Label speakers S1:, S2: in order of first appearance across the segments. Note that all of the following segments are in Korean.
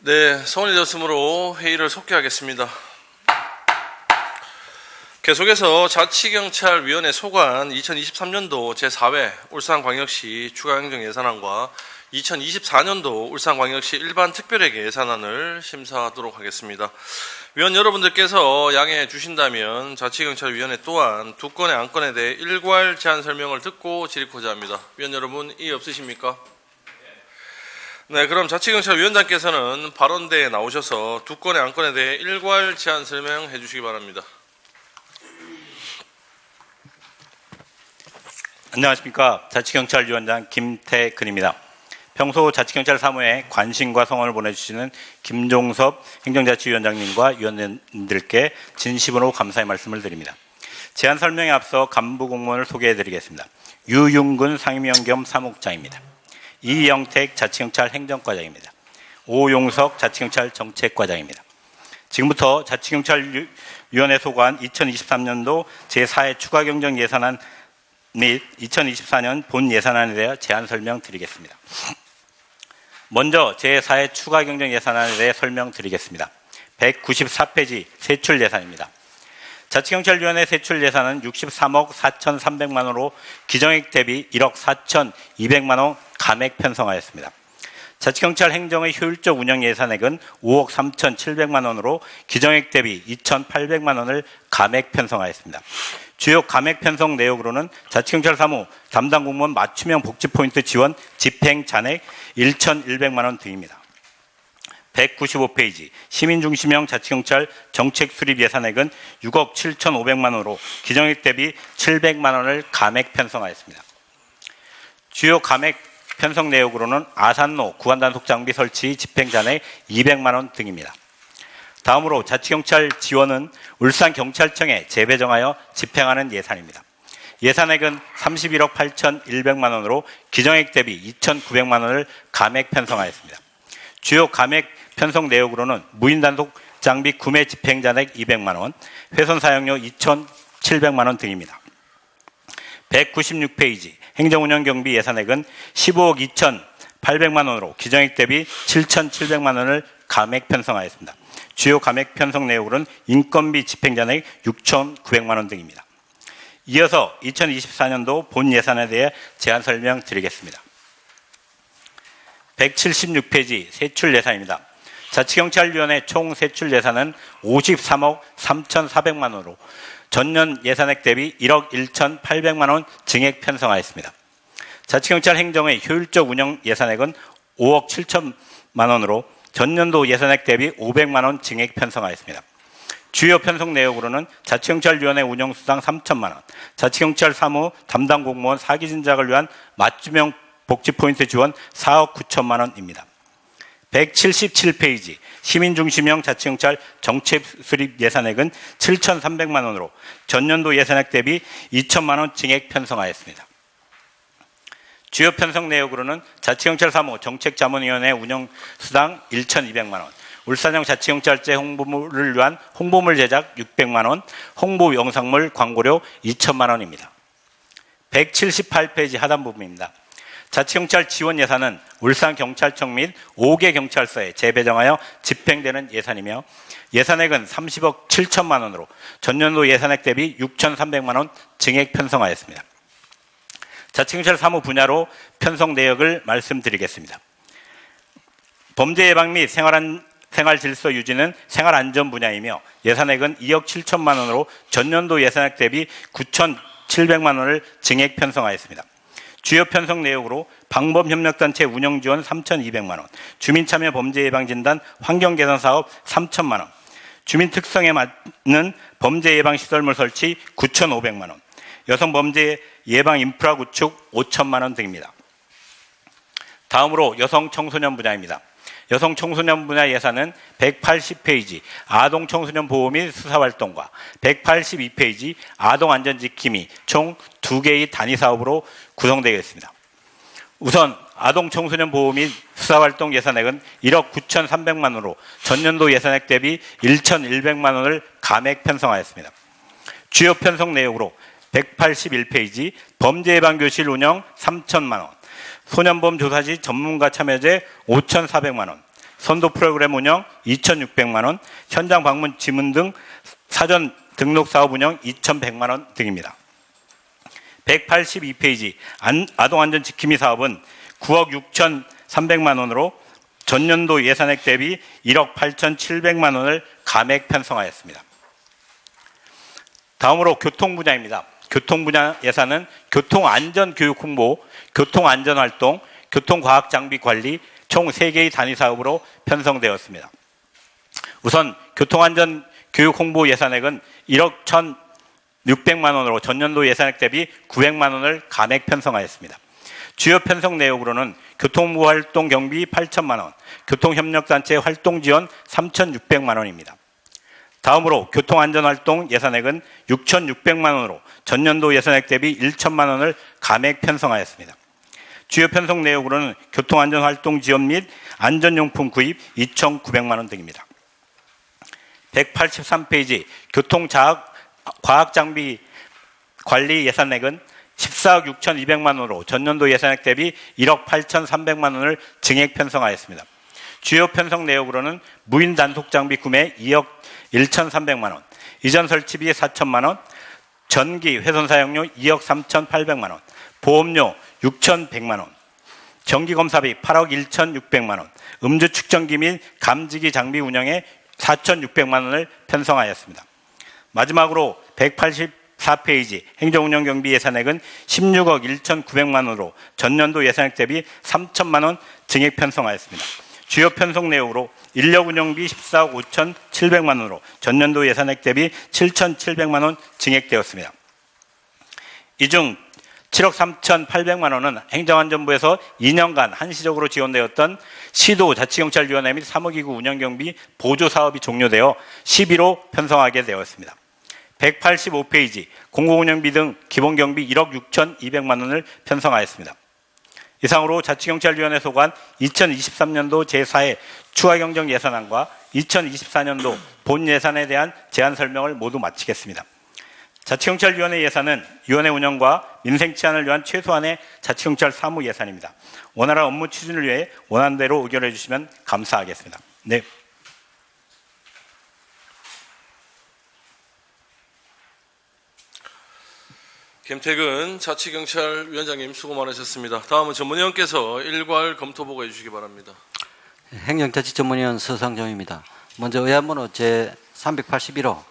S1: 네, 성원이 되었으므로 회의를 속기하겠습니다. 계속해서 자치경찰위원회 소관 2023년도 제4회 울산광역시 추가행정예산안과 2024년도 울산광역시 일반특별회계 예산안을 심사하도록 하겠습니다. 위원 여러분들께서 양해해 주신다면 자치경찰위원회 또한 두 건의 안건에 대해 일괄 제안 설명을 듣고 질의코자 합니다. 위원 여러분 이의 없으십니까? 네, 그럼 자치경찰위원장께서는 발언대에 나오셔서 두 건의 안건에 대해 일괄 제안 설명해 주시기 바랍니다.
S2: 안녕하십니까. 자치경찰위원장 김태근입니다. 평소 자치경찰 사무에 관심과 성원을 보내주시는 김종섭 행정자치위원장님과 위원님들께 진심으로 감사의 말씀을 드립니다. 제안 설명에 앞서 간부 공무원을 소개해드리겠습니다. 유윤근 상임위원 겸 사무국장입니다. 이영택 자치경찰 행정과장입니다. 오용석 자치경찰 정책과장입니다. 지금부터 자치경찰위원회 소관 2023년도 제4회 추가경정 예산안 및 2024년 본 예산안에 대해 제안 설명드리겠습니다. 먼저 제4회 추가경정 예산안에 대해 설명드리겠습니다. 194페이지 세출 예산입니다. 자치경찰위원회 세출 예산은 63억 4,300만 원으로 기정액 대비 1억 4,200만 원 감액 편성하였습니다. 자치경찰 행정의 효율적 운영 예산액은 5억 3,700만 원으로 기정액 대비 2,800만 원을 감액 편성하였습니다. 주요 감액 편성 내역으로는 자치경찰 사무 담당 공무원 맞춤형 복지 포인트 지원 집행 잔액 1,100만 원 등입니다. 195페이지 시민중심형 자치경찰 정책 수립 예산액은 6억 7,500만 원으로 기정액 대비 700만 원을 감액 편성하였습니다. 주요 감액 편성 내역으로는 아산로 구간단속 장비 설치 집행 잔액 200만 원 등입니다. 다음으로 자치경찰 지원은 울산경찰청에 재배정하여 집행하는 예산입니다. 예산액은 31억 8,100만 원으로 기정액 대비 2,900만 원을 감액 편성하였습니다. 주요 감액 편성 내역으로는 무인단속 장비 구매 집행 잔액 200만 원, 훼손 사용료 2,700만 원 등입니다. 196페이지 행정운영경비 예산액은 15억 2,800만 원으로 기정액 대비 7,700만 원을 감액 편성하였습니다. 주요 감액 편성 내역으로는 인건비 집행 잔액 6,900만 원 등입니다. 이어서 2024년도 본 예산에 대해 제안 설명드리겠습니다. 176페이지 세출 예산입니다. 자치경찰위원회 총 세출 예산은 53억 3,400만 원으로 전년 예산액 대비 1억 1,800만 원 증액 편성하였습니다. 자치경찰 행정의 효율적 운영 예산액은 5억 7천만 원으로 전년도 예산액 대비 500만 원 증액 편성하였습니다. 주요 편성 내역으로는 자치경찰위원회 운영수당 3천만 원, 자치경찰 사무 담당 공무원 사기 진작을 위한 맞춤형 복지포인트 지원 4억 9천만 원입니다. 177페이지 시민중심형 자치경찰 정책 수립 예산액은 7,300만 원으로 전년도 예산액 대비 2천만 원 증액 편성하였습니다. 주요 편성 내역으로는 자치경찰 사무 정책자문위원회 운영수당 1,200만 원, 울산형 자치경찰제 홍보물을 위한 홍보물 제작 600만 원, 홍보 영상물 광고료 2천만 원입니다. 178페이지 하단 부분입니다. 자치경찰 지원 예산은 울산경찰청 및 5개 경찰서에 재배정하여 집행되는 예산이며 예산액은 30억 7천만 원으로 전년도 예산액 대비 6,300만 원 증액 편성하였습니다. 자치경찰 사무 분야로 편성 내역을 말씀드리겠습니다. 범죄 예방 및 생활 질서 유지는 생활안전 분야이며 예산액은 2억 7천만 원으로 전년도 예산액 대비 9,700만 원을 증액 편성하였습니다. 주요 편성 내역으로 방범협력단체 운영지원 3,200만 원, 주민참여 범죄예방진단 환경개선사업 3천만 원, 주민특성에 맞는 범죄예방시설물 설치 9,500만 원, 여성범죄 예방 인프라 구축 5천만 원 등입니다. 다음으로 여성청소년 분야입니다. 여성청소년 분야 예산은 180페이지 아동청소년 보호 및 수사활동과 182페이지 아동안전지킴이 총 2개의 단위사업으로 구성되어 있습니다. 우선 아동청소년 보호 및 수사활동 예산액은 1억 9,300만 원으로 전년도 예산액 대비 1,100만 원을 감액 편성하였습니다. 주요 편성 내역으로 181페이지 범죄예방교실 운영 3천만 원, 소년범 조사시 전문가 참여제 5,400만 원, 선도 프로그램 운영 2,600만 원, 현장 방문 지문 등 사전 등록 사업 운영 2,100만 원 등입니다. 182페이지 아동안전 지킴이 사업은 9억 6,300만 원으로 전년도 예산액 대비 1억 8,700만 원을 감액 편성하였습니다. 다음으로 교통 분야입니다. 교통 분야 예산은 교통안전교육 홍보, 교통안전활동, 교통과학장비 관리 총 3개의 단위 사업으로 편성되었습니다. 우선 교통안전교육 홍보 예산액은 1억 1,600만 원으로 전년도 예산액 대비 900만 원을 감액 편성하였습니다. 주요 편성 내역으로는 교통부 활동 경비 8천만 원, 교통협력단체 활동 지원 3,600만 원입니다. 다음으로 교통안전활동 예산액은 6,600만 원으로 전년도 예산액 대비 1천만 원을 감액 편성하였습니다. 주요 편성 내역으로는 교통안전활동 지원 및 안전용품 구입 2,900만 원 등입니다. 183페이지 교통과학장비 관리 예산액은 14억 6,200만 원으로 전년도 예산액 대비 1억 8,300만 원을 증액 편성하였습니다. 주요 편성 내역으로는 무인 단속 장비 구매 2억 1,300만 원, 이전 설치비 4천만 원, 전기 훼손 사용료 2억 3,800만 원, 보험료 6,100만 원, 정기검사비 8억 1,600만 원, 음주 측정기 및 감지기 장비 운영에 4,600만 원을 편성하였습니다. 마지막으로 184페이지 행정운영경비 예산액은 16억 1,900만 원으로 전년도 예산액 대비 3천만 원 증액 편성하였습니다. 주요 편성 내용으로 인력 운영비 14억 5,700만 원으로 전년도 예산액 대비 7,700만 원 증액되었습니다. 이 중 7억 3,800만 원은 행정안전부에서 2년간 한시적으로 지원되었던 시도 자치경찰위원회 및 사무기구 운영경비 보조사업이 종료되어 12로 편성하게 되었습니다. 185페이지 공공운영비 등 기본경비 1억 6,200만 원을 편성하였습니다. 이상으로 자치경찰위원회 소관 2023년도 제4회 추가경정 예산안과 2024년도 본 예산에 대한 제안 설명을 모두 마치겠습니다. 자치경찰위원회 예산은 위원회 운영과 민생 치안을 위한 최소한의 자치경찰 사무 예산입니다. 원활한 업무 추진을 위해 원안대로 의결해 주시면 감사하겠습니다. 네.
S1: 김태근 자치경찰위원장님 수고 많으셨습니다. 다음은 전문위원께서 일괄 검토 보고해 주시기 바랍니다.
S3: 행정자치전문위원 서상정입니다. 먼저 의안번호 제381호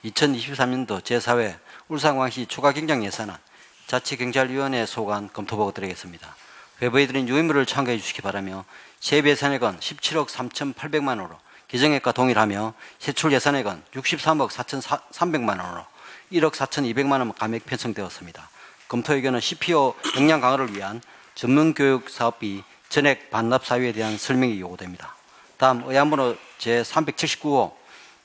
S3: 2023년도 제4회 울산광시 추가경정 예산안 자치경찰위원회 소관 검토보고 드리겠습니다. 외부에 드린 유의물을 참고해 주시기 바라며 세입예산액은 17억 3,800만 원으로 기정액과 동일하며 세출예산액은 63억 4,300만 원으로 1억 4,200만 원 감액 편성되었습니다. 검토 의견은 CPO 역량 강화를 위한 전문교육 사업비 전액 반납 사유에 대한 설명이 요구됩니다. 다음 의안번호 제379호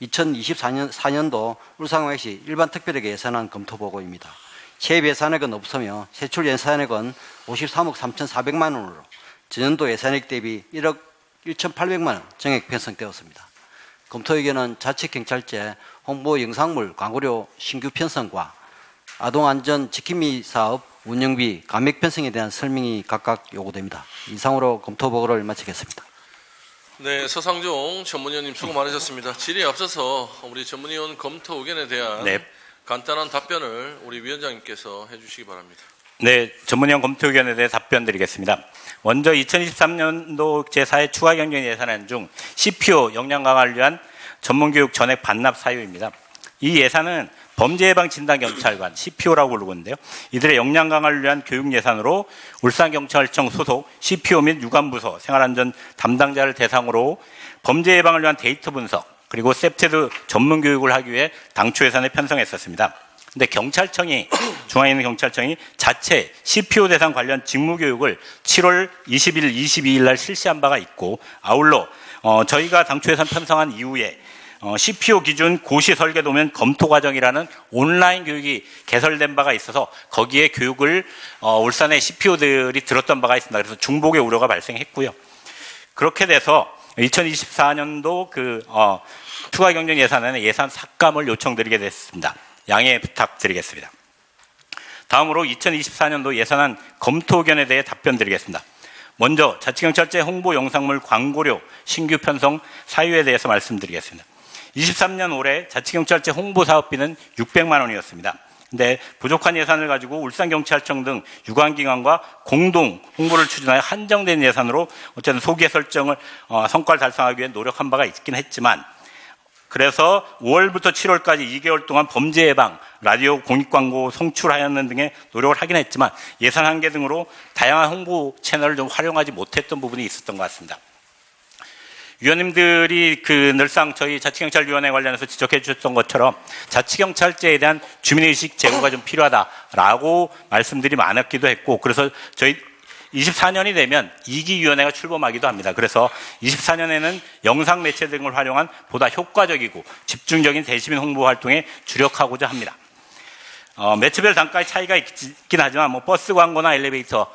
S3: 2024년도 울산광역시 일반 특별회계 예산안 검토 보고입니다. 세입 예산액은 없으며 세출 예산액은 53억 3,400만 원으로 전년도 예산액 대비 1억 1,800만 원 정액 편성되었습니다. 검토 의견은 자치경찰제 홍보 영상물 광고료 신규 편성과 아동안전 지킴이 사업 운영비 감액 편성에 대한 설명이 각각 요구됩니다. 이상으로 검토 보고를 마치겠습니다.
S1: 네, 서상종 전문위원님 수고 많으셨습니다. 질의에 앞서서 우리 전문위원 검토 의견에 대한 간단한 답변을 우리 위원장님께서 해주시기 바랍니다.
S2: 네, 전문위원 검토 의견에 대해 답변 드리겠습니다. 먼저 2023년도 제4회 추가경정 예산안 중 CPO 역량 강화를 위한 전문교육 전액 반납 사유입니다. 이 예산은 범죄예방진단경찰관 CPO라고 부르고 있는데요. 이들의 역량 강화를 위한 교육 예산으로 울산경찰청 소속 CPO 및 유관부서 생활안전 담당자를 대상으로 범죄 예방을 위한 데이터 분석 그리고 셉테드 전문 교육을 하기 위해 당초 예산에 편성했었습니다. 근데 경찰청이 중앙에 있는 경찰청이 자체 CPO 대상 관련 직무 교육을 7월 20일, 22일 날 실시한 바가 있고 아울러 저희가 당초 예산 편성한 이후에 CPO 기준 고시 설계도면 검토 과정이라는 온라인 교육이 개설된 바가 있어서 거기에 교육을 울산의 CPO들이 들었던 바가 있습니다. 그래서 중복의 우려가 발생했고요. 그렇게 돼서 2024년도 추가 경정 예산안에 예산 삭감을 요청드리게 됐습니다. 양해 부탁드리겠습니다. 다음으로 2024년도 예산안 검토 의견에 대해 답변 드리겠습니다. 먼저 자치경찰제 홍보 영상물 광고료 신규 편성 사유에 대해서 말씀드리겠습니다. 23년 올해 자치경찰제 홍보 사업비는 600만 원이었습니다. 근데 부족한 예산을 가지고 울산경찰청 등 유관기관과 공동 홍보를 추진하여 한정된 예산으로 어쨌든 소개 설정을 성과를 달성하기 위해 노력한 바가 있긴 했지만, 그래서 5월부터 7월까지 2개월 동안 범죄 예방, 라디오 공익광고 송출하였는 등의 노력을 하긴 했지만 예산 한계 등으로 다양한 홍보 채널을 좀 활용하지 못했던 부분이 있었던 것 같습니다. 위원님들이 늘상 저희 자치경찰위원회 관련해서 지적해 주셨던 것처럼 자치경찰제에 대한 주민의식 제고가 좀 필요하다라고 말씀들이 많았기도 했고, 그래서 저희 24년이 되면 2기 위원회가 출범하기도 합니다. 그래서 24년에는 영상 매체 등을 활용한 보다 효과적이고 집중적인 대시민 홍보 활동에 주력하고자 합니다. 매체별 단가의 차이가 있긴 하지만 버스 광고나 엘리베이터,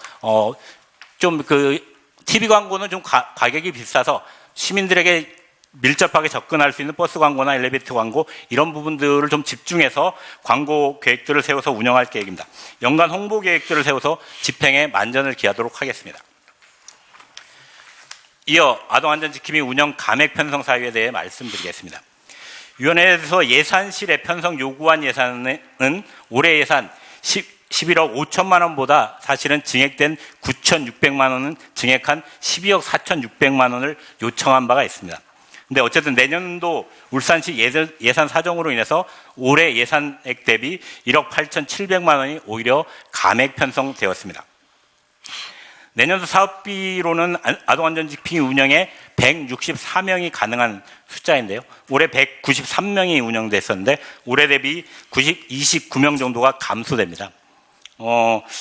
S2: TV 광고는 좀 가격이 비싸서 시민들에게 밀접하게 접근할 수 있는 버스 광고나 엘리베이터 광고, 이런 부분들을 좀 집중해서 광고 계획들을 세워서 운영할 계획입니다. 연간 홍보 계획들을 세워서 집행에 만전을 기하도록 하겠습니다. 이어 아동안전지킴이 운영 감액 편성 사유에 대해 말씀드리겠습니다. 위원회에서 예산실에 편성 요구한 예산은 올해 예산 11억 5천만 원보다 사실은 증액된 9,600만 원은 증액한 12억 4,600만 원을 요청한 바가 있습니다. 근데 어쨌든 내년도 울산시 예산 사정으로 인해서 올해 예산액 대비 1억 8,700만 원이 오히려 감액 편성되었습니다. 내년도 사업비로는 아동안전지킴이 운영에 164명이 가능한 숫자인데요. 올해 193명이 운영됐었는데 올해 대비 29명 정도가 감소됩니다.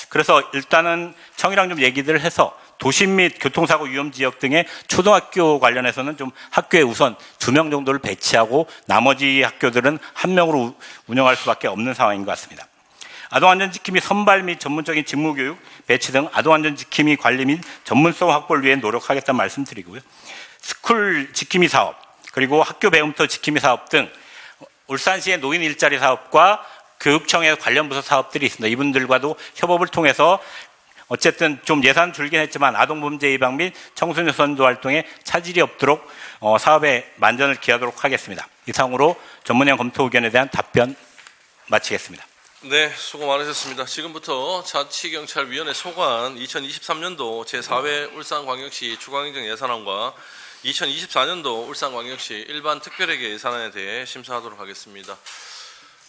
S2: 그래서 일단은 청이랑 좀 얘기를 해서 도심 및 교통사고 위험 지역 등의 초등학교 관련해서는 좀 학교에 우선 2명 정도를 배치하고 나머지 학교들은 1명으로 운영할 수밖에 없는 상황인 것 같습니다. 아동안전지킴이 선발 및 전문적인 직무교육, 배치 등 아동안전지킴이 관리 및 전문성 확보를 위해 노력하겠다는 말씀드리고요. 스쿨 지킴이 사업, 그리고 학교 배움터 지킴이 사업 등 울산시의 노인 일자리 사업과 교육청의 관련 부서 사업들이 있습니다. 이분들과도 협업을 통해서 어쨌든 좀 예산 줄긴 했지만 아동범죄 예방 및 청소년 선도 활동에 차질이 없도록 사업에 만전을 기하도록 하겠습니다. 이상으로 전문형 검토 의견에 대한 답변 마치겠습니다.
S1: 네, 수고 많으셨습니다. 지금부터 자치경찰위원회 소관 2023년도 제4회 울산광역시 추가행정 예산안과 2024년도 울산광역시 일반 특별회계 예산안에 대해 심사하도록 하겠습니다.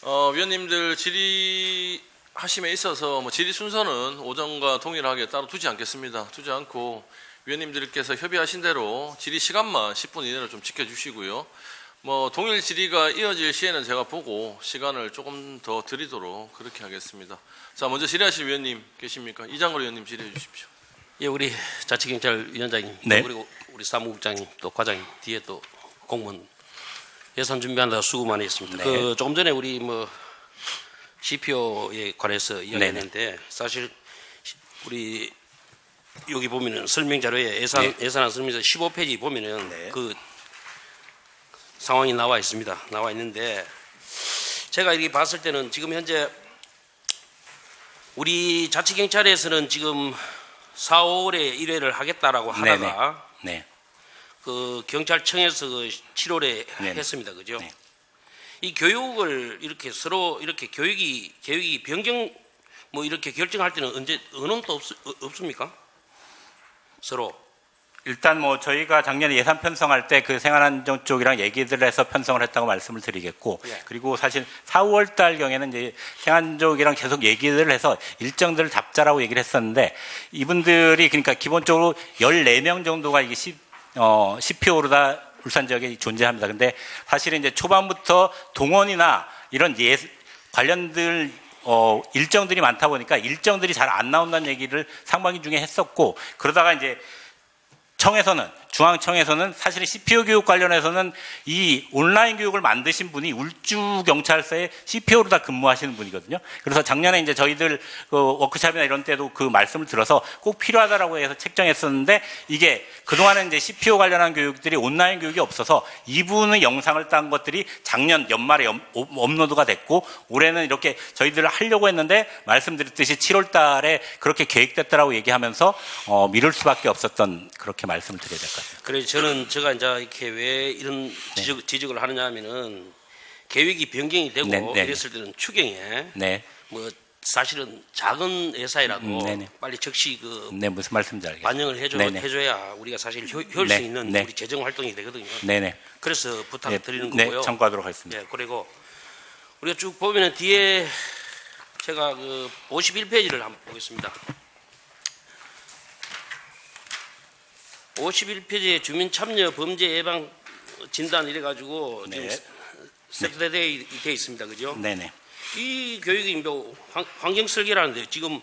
S1: 위원님들 질의하심에 있어서 질의 순서는 오전과 동일하게 따로 두지 않겠습니다. 두지 않고 위원님들께서 협의하신 대로 질의 시간만 10분 이내로 좀 지켜주시고요. 동일 질의가 이어질 시에는 제가 보고 시간을 조금 더 드리도록 그렇게 하겠습니다. 자, 먼저 질의하실 위원님 계십니까? 이장걸 위원님 질의해 주십시오.
S4: 예, 우리 자치경찰위원장님,
S2: 네.
S4: 그리고 우리 사무국장님, 또 과장님, 뒤에 또 공무원 예산 준비하느라 수고 많이 했습니다.
S2: 네.
S4: 조금 전에 우리 CPO에 관해서 이야기했는데 사실 우리 여기 보면은 설명 자료에 예산안 설명서 15페이지 보면은
S2: 네.
S4: 그 상황이 나와 있습니다. 나와 있는데 제가 이렇게 봤을 때는 지금 현재 우리 자치경찰에서는 지금 4, 5월에 1회를 하겠다라고 하다가
S2: 네.
S4: 그 경찰청에서 7월에
S2: 네네.
S4: 했습니다. 그죠?
S2: 네.
S4: 이 교육을 이렇게 서로 이렇게 계획이 변경 이렇게 결정할 때는 언제 언론도 없습니까? 서로.
S2: 일단 저희가 작년에 예산 편성할 때 그 생활안전 쪽이랑 얘기를 해서 편성을 했다고 말씀을 드리겠고,
S4: 예.
S2: 그리고 사실 4, 5월 달 경에는 이제 생활안전 쪽이랑 계속 얘기를 해서 일정들을 잡자라고 얘기를 했었는데, 이분들이 그러니까 기본적으로 14명 정도가 이게 CPO로 다 울산 지역에 존재합니다. 근데 사실은 이제 초반부터 동원이나 이런 관련들 일정들이 많다 보니까 일정들이 잘 안 나온다는 얘기를 상반기 중에 했었고, 그러다가 이제 청에서는 중앙청에서는 사실은 CPO 교육 관련해서는 이 온라인 교육을 만드신 분이 울주경찰서에 CPO로 다 근무하시는 분이거든요. 그래서 작년에 이제 저희들 그 워크숍이나 이런 때도 그 말씀을 들어서 꼭 필요하다라고 해서 책정했었는데 이게 그동안은 이제 CPO 관련한 교육들이 온라인 교육이 없어서 이 부분의 영상을 딴 것들이 작년 연말에 업로드가 됐고 올해는 이렇게 저희들 하려고 했는데 말씀드렸듯이 7월 달에 그렇게 계획됐다라고 얘기하면서 미룰 수밖에 없었던 그렇게 말씀을 드려야 될 것 같습니다.
S4: 그래서 제가 이제 이렇게 왜 이런 지적을 하느냐 하면은 계획이 변경이 되고
S2: 네.
S4: 이랬을 때는 추경에
S2: 네.
S4: 뭐 사실은 작은 회사이라도
S2: 네네.
S4: 빨리 즉시 그
S2: 네, 무슨 말씀인지 알겠습니다.
S4: 반영을 해줘야 우리가 사실 효율성 있는
S2: 네.
S4: 우리 재정 활동이 되거든요.
S2: 네네.
S4: 그래서 부탁드리는
S2: 네,
S4: 거고요.
S2: 청구하도록 하겠습니다.
S4: 네, 그리고 우리가 쭉 보면은 뒤에 제가 그 51페이지를 한번 보겠습니다. 51페이지에 주민 참여 범죄 예방 진단 이래 가지고
S2: 네.
S4: 지금 세트되어 있습니다. 그죠?
S2: 네네.
S4: 이 교육이 뭐 환경 설계라는데 지금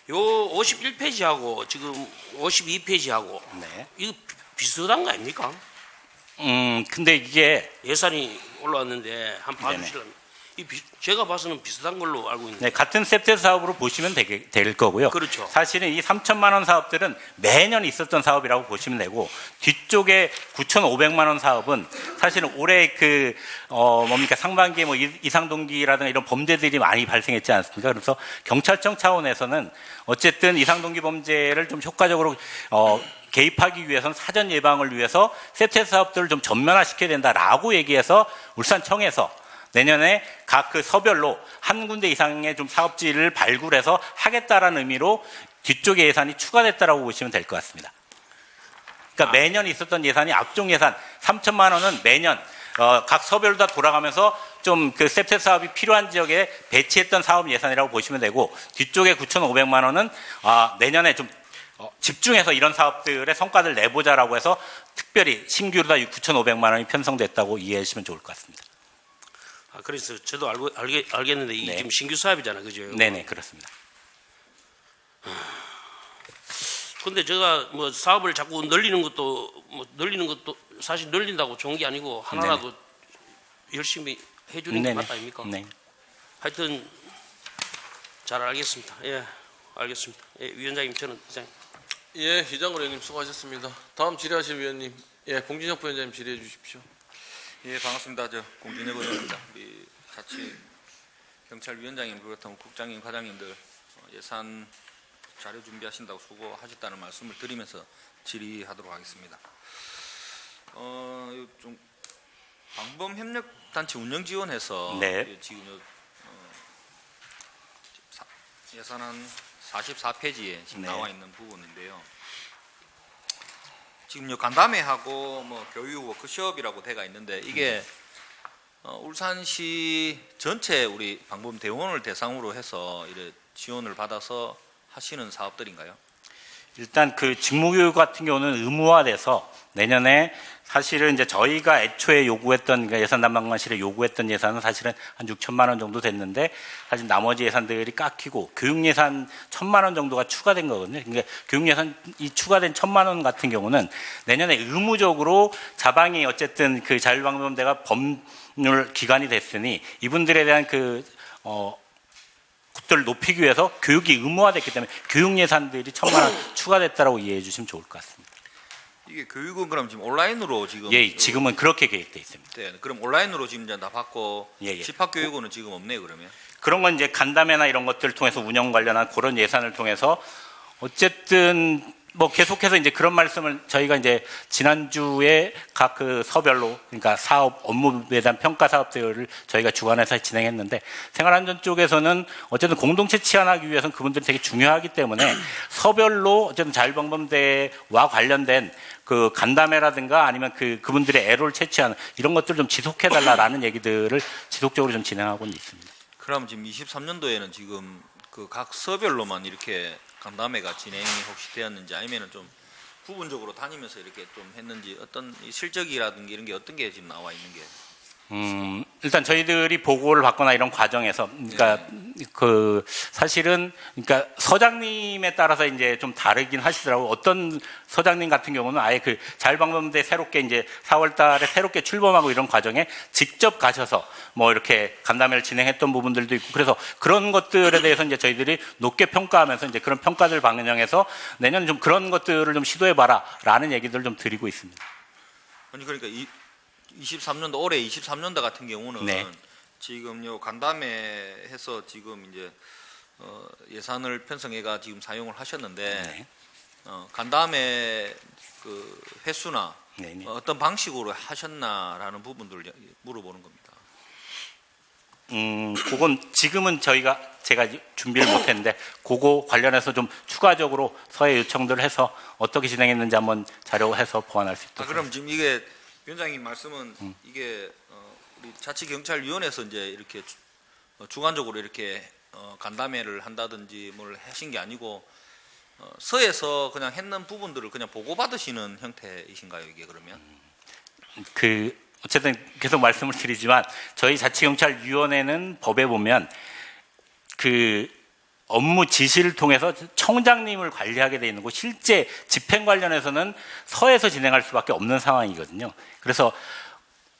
S4: 요 51페이지하고 지금 52페이지하고
S2: 네.
S4: 이거 비슷한 거 아닙니까?
S2: 근데 이게
S4: 예산이 올라왔는데 한
S2: 네네.
S4: 봐주시려면 제가 봐서는 비슷한 걸로 알고 있는데
S2: 네, 같은 세트 사업으로 보시면 될 거고요.
S4: 그렇죠.
S2: 사실은 이 3천만 원 사업들은 매년 있었던 사업이라고 보시면 되고 뒤쪽에 9,500만 원 사업은 사실은 올해 뭡니까 상반기에 뭐 이상동기라든가 이런 범죄들이 많이 발생했지 않습니까? 그래서 경찰청 차원에서는 어쨌든 이상동기 범죄를 좀 효과적으로 개입하기 위해서는 사전 예방을 위해서 세트 사업들을 좀 전면화시켜야 된다라고 얘기해서 울산청에서 내년에 각 그 서별로 한 군데 이상의 좀 사업지를 발굴해서 하겠다라는 의미로 뒤쪽에 예산이 추가됐다라고 보시면 될 것 같습니다. 그러니까 매년 있었던 예산이 악종 예산 3천만 원은 매년 각 서별로 다 돌아가면서 좀 그 셉셉 사업이 필요한 지역에 배치했던 사업 예산이라고 보시면 되고 뒤쪽에 9,500만 원은 내년에 좀 집중해서 이런 사업들의 성과를 내보자라고 해서 특별히 신규로 다 9,500만 원이 편성됐다고 이해해 주시면 좋을 것 같습니다.
S4: 그래서 저도 알겠는데 이게
S2: 네.
S4: 지금 신규 사업이잖아요, 그죠?
S2: 네네 그렇습니다.
S4: 근데 제가 뭐 사업을 자꾸 늘리는 것도 사실 늘린다고 좋은 게 아니고 하나라도 열심히 해주는 게 맞다 아닙니까?
S2: 네.
S4: 하여튼 잘 알겠습니다. 예, 알겠습니다. 예, 위원장님 저는 이상.
S1: 예, 이장걸 의원님 수고하셨습니다. 다음 질의하실 위원님, 예, 공진혁 부위원장님 질의해 주십시오.
S5: 예, 반갑습니다. 저 공진혁 의원입니다. 우리 자치 경찰위원장님 그렇다면 국장님, 과장님들 예산 자료 준비하신다고 수고하셨다는 말씀을 드리면서 질의하도록 하겠습니다. 좀 방범협력단체 운영지원해서
S2: 네.
S5: 지금 예산안 44페이지에 지금
S2: 네.
S5: 나와 있는 부분인데요. 지금 요 간담회하고 뭐 교육 워크숍이라고 돼가 있는데 이게 울산시 전체 우리 방범 대원을 대상으로 해서 이래 지원을 받아서 하시는 사업들인가요?
S2: 일단 그 직무교육 같은 경우는 의무화돼서 내년에 사실은 이제 저희가 애초에 요구했던 그러니까 예산담당관실에 요구했던 예산은 사실은 한 6천만 원 정도 됐는데 사실 나머지 예산들이 깎이고 교육 예산 1,000만 원 정도가 추가된 거거든요. 그러니까 교육 예산이 추가된 1,000만 원 같은 경우는 내년에 의무적으로 자방이 어쨌든 그 자율방범대가 법률 기관이 됐으니 이분들에 대한 것들을 높이기 위해서 교육이 의무화됐기 때문에 교육 예산들이 1,000만 원 추가됐다라고 이해해 주시면 좋을 것 같습니다.
S5: 이게 교육은 그럼 지금 온라인으로 지금
S2: 예, 지금은 그렇게 계획돼 있습니다.
S5: 네, 그럼 온라인으로 지금 이제 다 받고
S2: 예.
S5: 집합 교육은 지금 없네요, 그러면.
S2: 그런 건 이제 간담회나 이런 것들을 통해서 운영 관련한 그런 예산을 통해서 어쨌든 뭐 계속해서 이제 그런 말씀을 저희가 이제 지난주에 각 그 서별로 그러니까 사업 업무에 대한 평가 사업들을 저희가 주관해서 진행했는데 생활안전 쪽에서는 어쨌든 공동체 치환하기 위해서는 그분들이 되게 중요하기 때문에 서별로 어쨌든 자율방범대와 관련된 그 간담회라든가 아니면 그분들의 애로를 채취하는 이런 것들을 좀 지속해달라라는 얘기들을 지속적으로 좀 진행하고는 있습니다.
S5: 그럼 지금 23년도에는 지금 그 각 서별로만 이렇게 간담회가 진행이 혹시 되었는지 아니면은 좀 부분적으로 다니면서 이렇게 좀 했는지 어떤 이 실적이라든지 이런 게 어떤 게 지금 나와 있는 게?
S2: 일단 저희들이 보고를 받거나 이런 과정에서, 그러니까 그 사실은 그러니까 서장님에 따라서 이제 좀 다르긴 하시더라고요. 어떤 서장님 같은 경우는 아예 그 자율방범대 새롭게 이제 4월달에 새롭게 출범하고 이런 과정에 직접 가셔서 뭐 이렇게 간담회를 진행했던 부분들도 있고, 그래서 그런 것들에 대해서 이제 저희들이 높게 평가하면서 이제 그런 평가들 반영해서 내년 좀 그런 것들을 좀 시도해봐라라는 얘기들을 좀 드리고 있습니다.
S5: 아니 그러니까 23년도 올해 23년도 같은 경우는
S2: 네.
S5: 지금 요 간담회해서 지금 이제 예산을 편성해가 지금 사용을 하셨는데
S2: 네.
S5: 간담회 그 횟수나
S2: 네, 네.
S5: 어떤 방식으로 하셨나라는 부분들을 물어보는 겁니다.
S2: 그건 지금은 제가 준비를 못했는데 그거 관련해서 좀 추가적으로 서해 요청들을 해서 어떻게 진행했는지 한번 자료해서 보완할 수 있도록.
S5: 그럼 지금 이게 위원장님 말씀은 이게 우리 자치경찰위원회에서 이제 이렇게 주관적으로 이렇게 간담회를 한다든지 뭘 하신 게 아니고 서에서 그냥 했는 부분들을 그냥 보고받으시는 형태이신가요, 이게 그러면?
S2: 어쨌든 계속 말씀을 드리지만 저희 자치경찰위원회는 법에 보면 그 업무 지시를 통해서 청장님을 관리하게 돼 있는 거, 실제 집행 관련해서는 서에서 진행할 수밖에 없는 상황이거든요. 그래서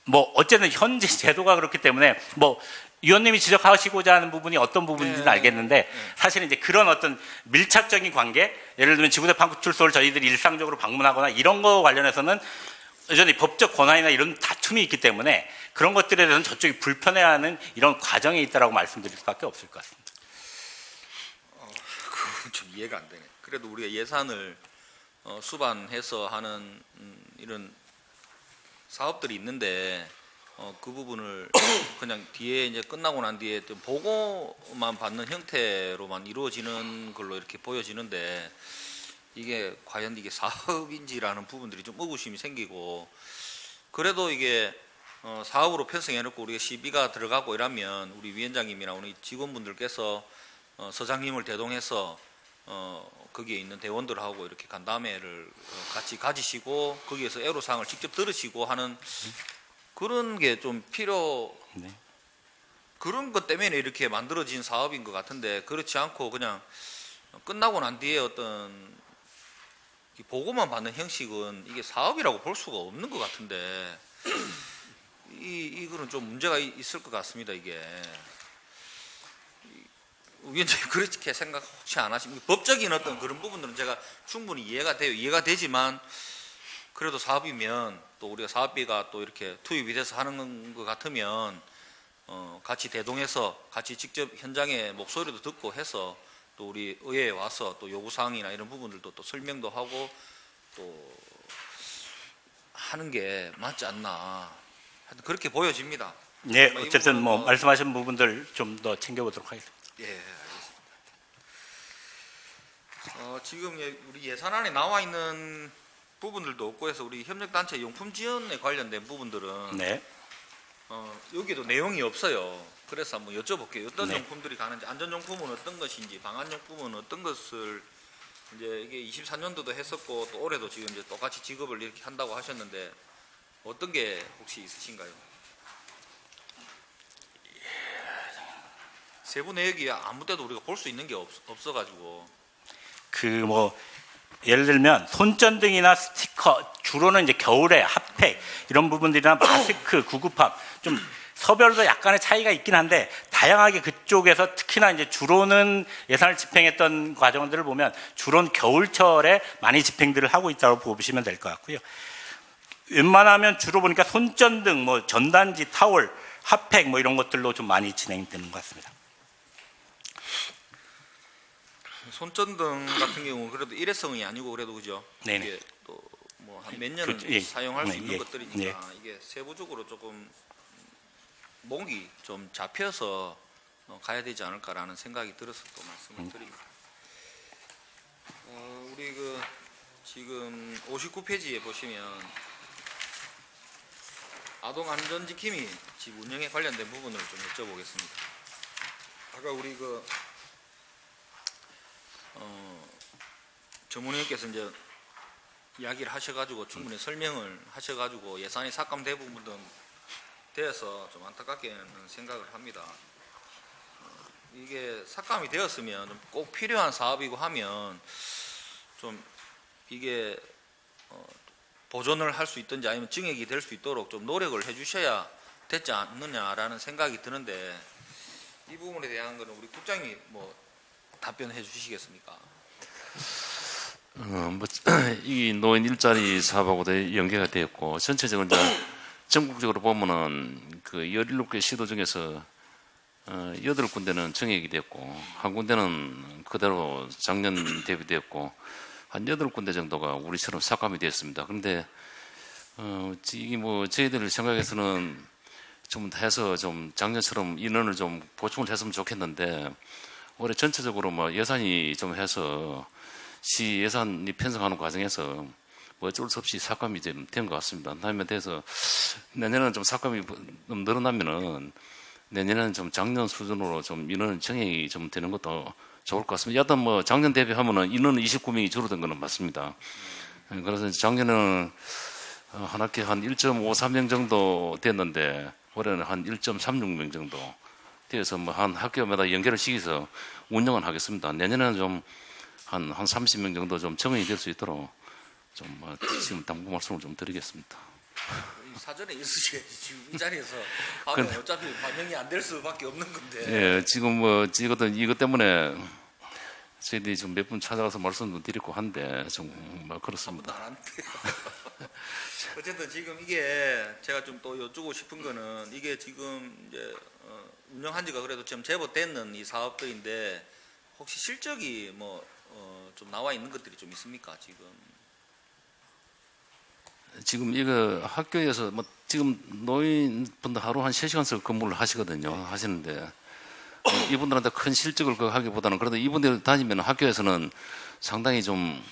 S2: 뭐 어쨌든 현재 제도가 그렇기 때문에 뭐 위원님이 지적하시고자 하는 부분이 어떤 부분인지는 알겠는데 사실은 이제 그런 어떤 밀착적인 관계, 예를 들면 지구대 판구출소를 저희들이 일상적으로 방문하거나 이런 거 관련해서는 여전히 법적 권한이나 이런 다툼이 있기 때문에 그런 것들에 대해서는 저쪽이 불편해하는 이런 과정이 있다라고 말씀드릴 수밖에 없을 것 같습니다.
S5: 그건 좀 이해가 안 되네. 그래도 우리가 예산을 수반해서 하는 이런 사업들이 있는데 그 부분을 그냥 뒤에 이제 끝나고 난 뒤에 좀 보고만 받는 형태로만 이루어지는 걸로 이렇게 보여지는데 이게 과연 이게 사업인지라는 부분들이 좀 의구심이 생기고, 그래도 이게 사업으로 편성해놓고 우리가 시비가 들어가고 이러면 우리 위원장님이나 우리 직원분들께서 서장님을 대동해서 거기에 있는 대원들하고 이렇게 간담회를 같이 가지시고 거기에서 애로사항을 직접 들으시고 하는 그런 게 좀
S2: 네.
S5: 그런 것 때문에 이렇게 만들어진 사업인 것 같은데, 그렇지 않고 그냥 끝나고 난 뒤에 어떤 이 보고만 받는 형식은 이게 사업이라고 볼 수가 없는 것 같은데 이거는 좀 문제가 있을 것 같습니다. 이게 위원장님 그렇게 생각 혹시 안 하십니까? 법적인 어떤 그런 부분들은 제가 충분히 이해가 되지만 그래도 사업이면 또 우리가 사업비가 또 이렇게 투입이 돼서 하는 것 같으면 같이 대동해서 같이 직접 현장에 목소리도 듣고 해서 또 우리 의회에 와서 또 요구사항이나 이런 부분들도 또 설명도 하고 또 하는 게 맞지 않나, 하여튼 그렇게 보여집니다.
S2: 네, 어쨌든 뭐 말씀하신 부분들 좀 더 챙겨보도록 하겠습니다.
S5: 예, 알겠습니다. 지금 우리 예산안에 나와 있는 부분들도 없고 해서 우리 협력단체 용품 지원에 관련된 부분들은
S2: 네.
S5: 여기도 내용이 없어요. 그래서 한번 여쭤볼게요. 어떤
S2: 네.
S5: 용품들이 가는지, 안전용품은 어떤 것인지, 방한용품은 어떤 것을 이제 이게 24년도도 했었고 또 올해도 지금 이제 똑같이 지급을 이렇게 한다고 하셨는데 어떤 게 혹시 있으신가요? 세부 내역이 아무 때도 우리가 볼 수 있는 게 없어가지고.
S2: 예를 들면 손전등이나 스티커, 주로는 이제 겨울에 핫팩 이런 부분들이나 마스크, 구급함, 좀 서별도 약간의 차이가 있긴 한데 다양하게 그쪽에서 특히나 이제 주로는 예산을 집행했던 과정들을 보면 주로는 겨울철에 많이 집행들을 하고 있다고 보시면 될 것 같고요. 웬만하면 주로 보니까 손전등, 뭐 전단지, 타월, 핫팩 뭐 이런 것들로 좀 많이 진행되는 것 같습니다.
S5: 손전등 같은 경우는 그래도 일회성이 아니고 그래도 그죠?
S2: 네네.
S5: 이게 또 뭐 한 몇 년은
S2: 예.
S5: 사용할 수
S2: 네,
S5: 있는
S2: 예.
S5: 것들이니까 이게 세부적으로 조금 목이 좀 잡혀서 가야 되지 않을까라는 생각이 들어서 또 말씀을 드립니다. 우리 지금 59페이지에 보시면 아동 안전 지킴이 집 운영에 관련된 부분을 좀 여쭤보겠습니다. 아까 우리 전문의님께서 이제 이야기를 하셔가지고 충분히 설명을 하셔가지고 예산이 삭감된 부분은 되어서 좀 안타깝게는 생각을 합니다. 이게 삭감이 되었으면 좀 꼭 필요한 사업이고 하면 좀 이게 보존을 할 수 있든지 아니면 증액이 될 수 있도록 좀 노력을 해주셔야 됐지 않느냐라는 생각이 드는데 이 부분에 대한 거는 우리 국장이 뭐 답변해 주시겠습니까?
S6: 이 노인 일자리 사업하고도 연계가 되었고 전체적으로 이제 전국적으로 보면은 그 17개 시도 중에서 8군데는 증액이 됐고 한 군데는 그대로 작년 대비됐고 한 8군데 정도가 우리처럼 삭감이 됐습니다. 그런데 이게 뭐 저희들 생각에서는 좀 해서 좀 작년처럼 인원을 좀 보충을 했으면 좋겠는데 올해 전체적으로 뭐 예산이 좀 해서 시 예산이 편성하는 과정에서 뭐 어쩔 수 없이 삭감이 좀 된 것 같습니다. 다음에 대해서 내년에는 좀 삭감이 좀 늘어나면은 내년에는 좀 작년 수준으로 좀 인원 정액이 좀 되는 것도 좋을 것 같습니다. 여하튼 뭐 작년 대비하면은 인원 29명이 줄어든 거는 맞습니다. 그래서 작년에는 한 학기에 한 1.53명 정도 됐는데 올해는 한 1.36명 정도 되어서 뭐 한 학교마다 연계를 시켜서 운영을 하겠습니다. 내년에는 좀 한 30명 정도 좀 정액이 될 수 있도록 좀 지금 당부 말씀을 좀 드리겠습니다.
S5: 사전에 있으셔야지 지금 이 자리에서 하면 어차피 반영이 안 될 수밖에 없는 건데.
S6: 예, 지금 뭐 이것 때문에 저희들이 좀 몇 분 찾아가서 말씀도 드리고 한데 좀 뭐 그렇습니다.
S5: 안 한대요. 어쨌든 지금 이게 제가 좀 또 여쭈고 싶은 거는 이게 지금 이제 운영한 지가 그래도 좀 제법 됐는 이 사업들인데 혹시 실적이 뭐 좀 나와 있는 것들이 좀 있습니까
S6: 지금 이거 학교에서 뭐 지금 노인분들 하루 한 3시간씩 근무를 하시거든요. 하시는데 이분들한테 큰 실적을 하기보다는 그래도 이분들 다니면 학교에서는 상당히 좀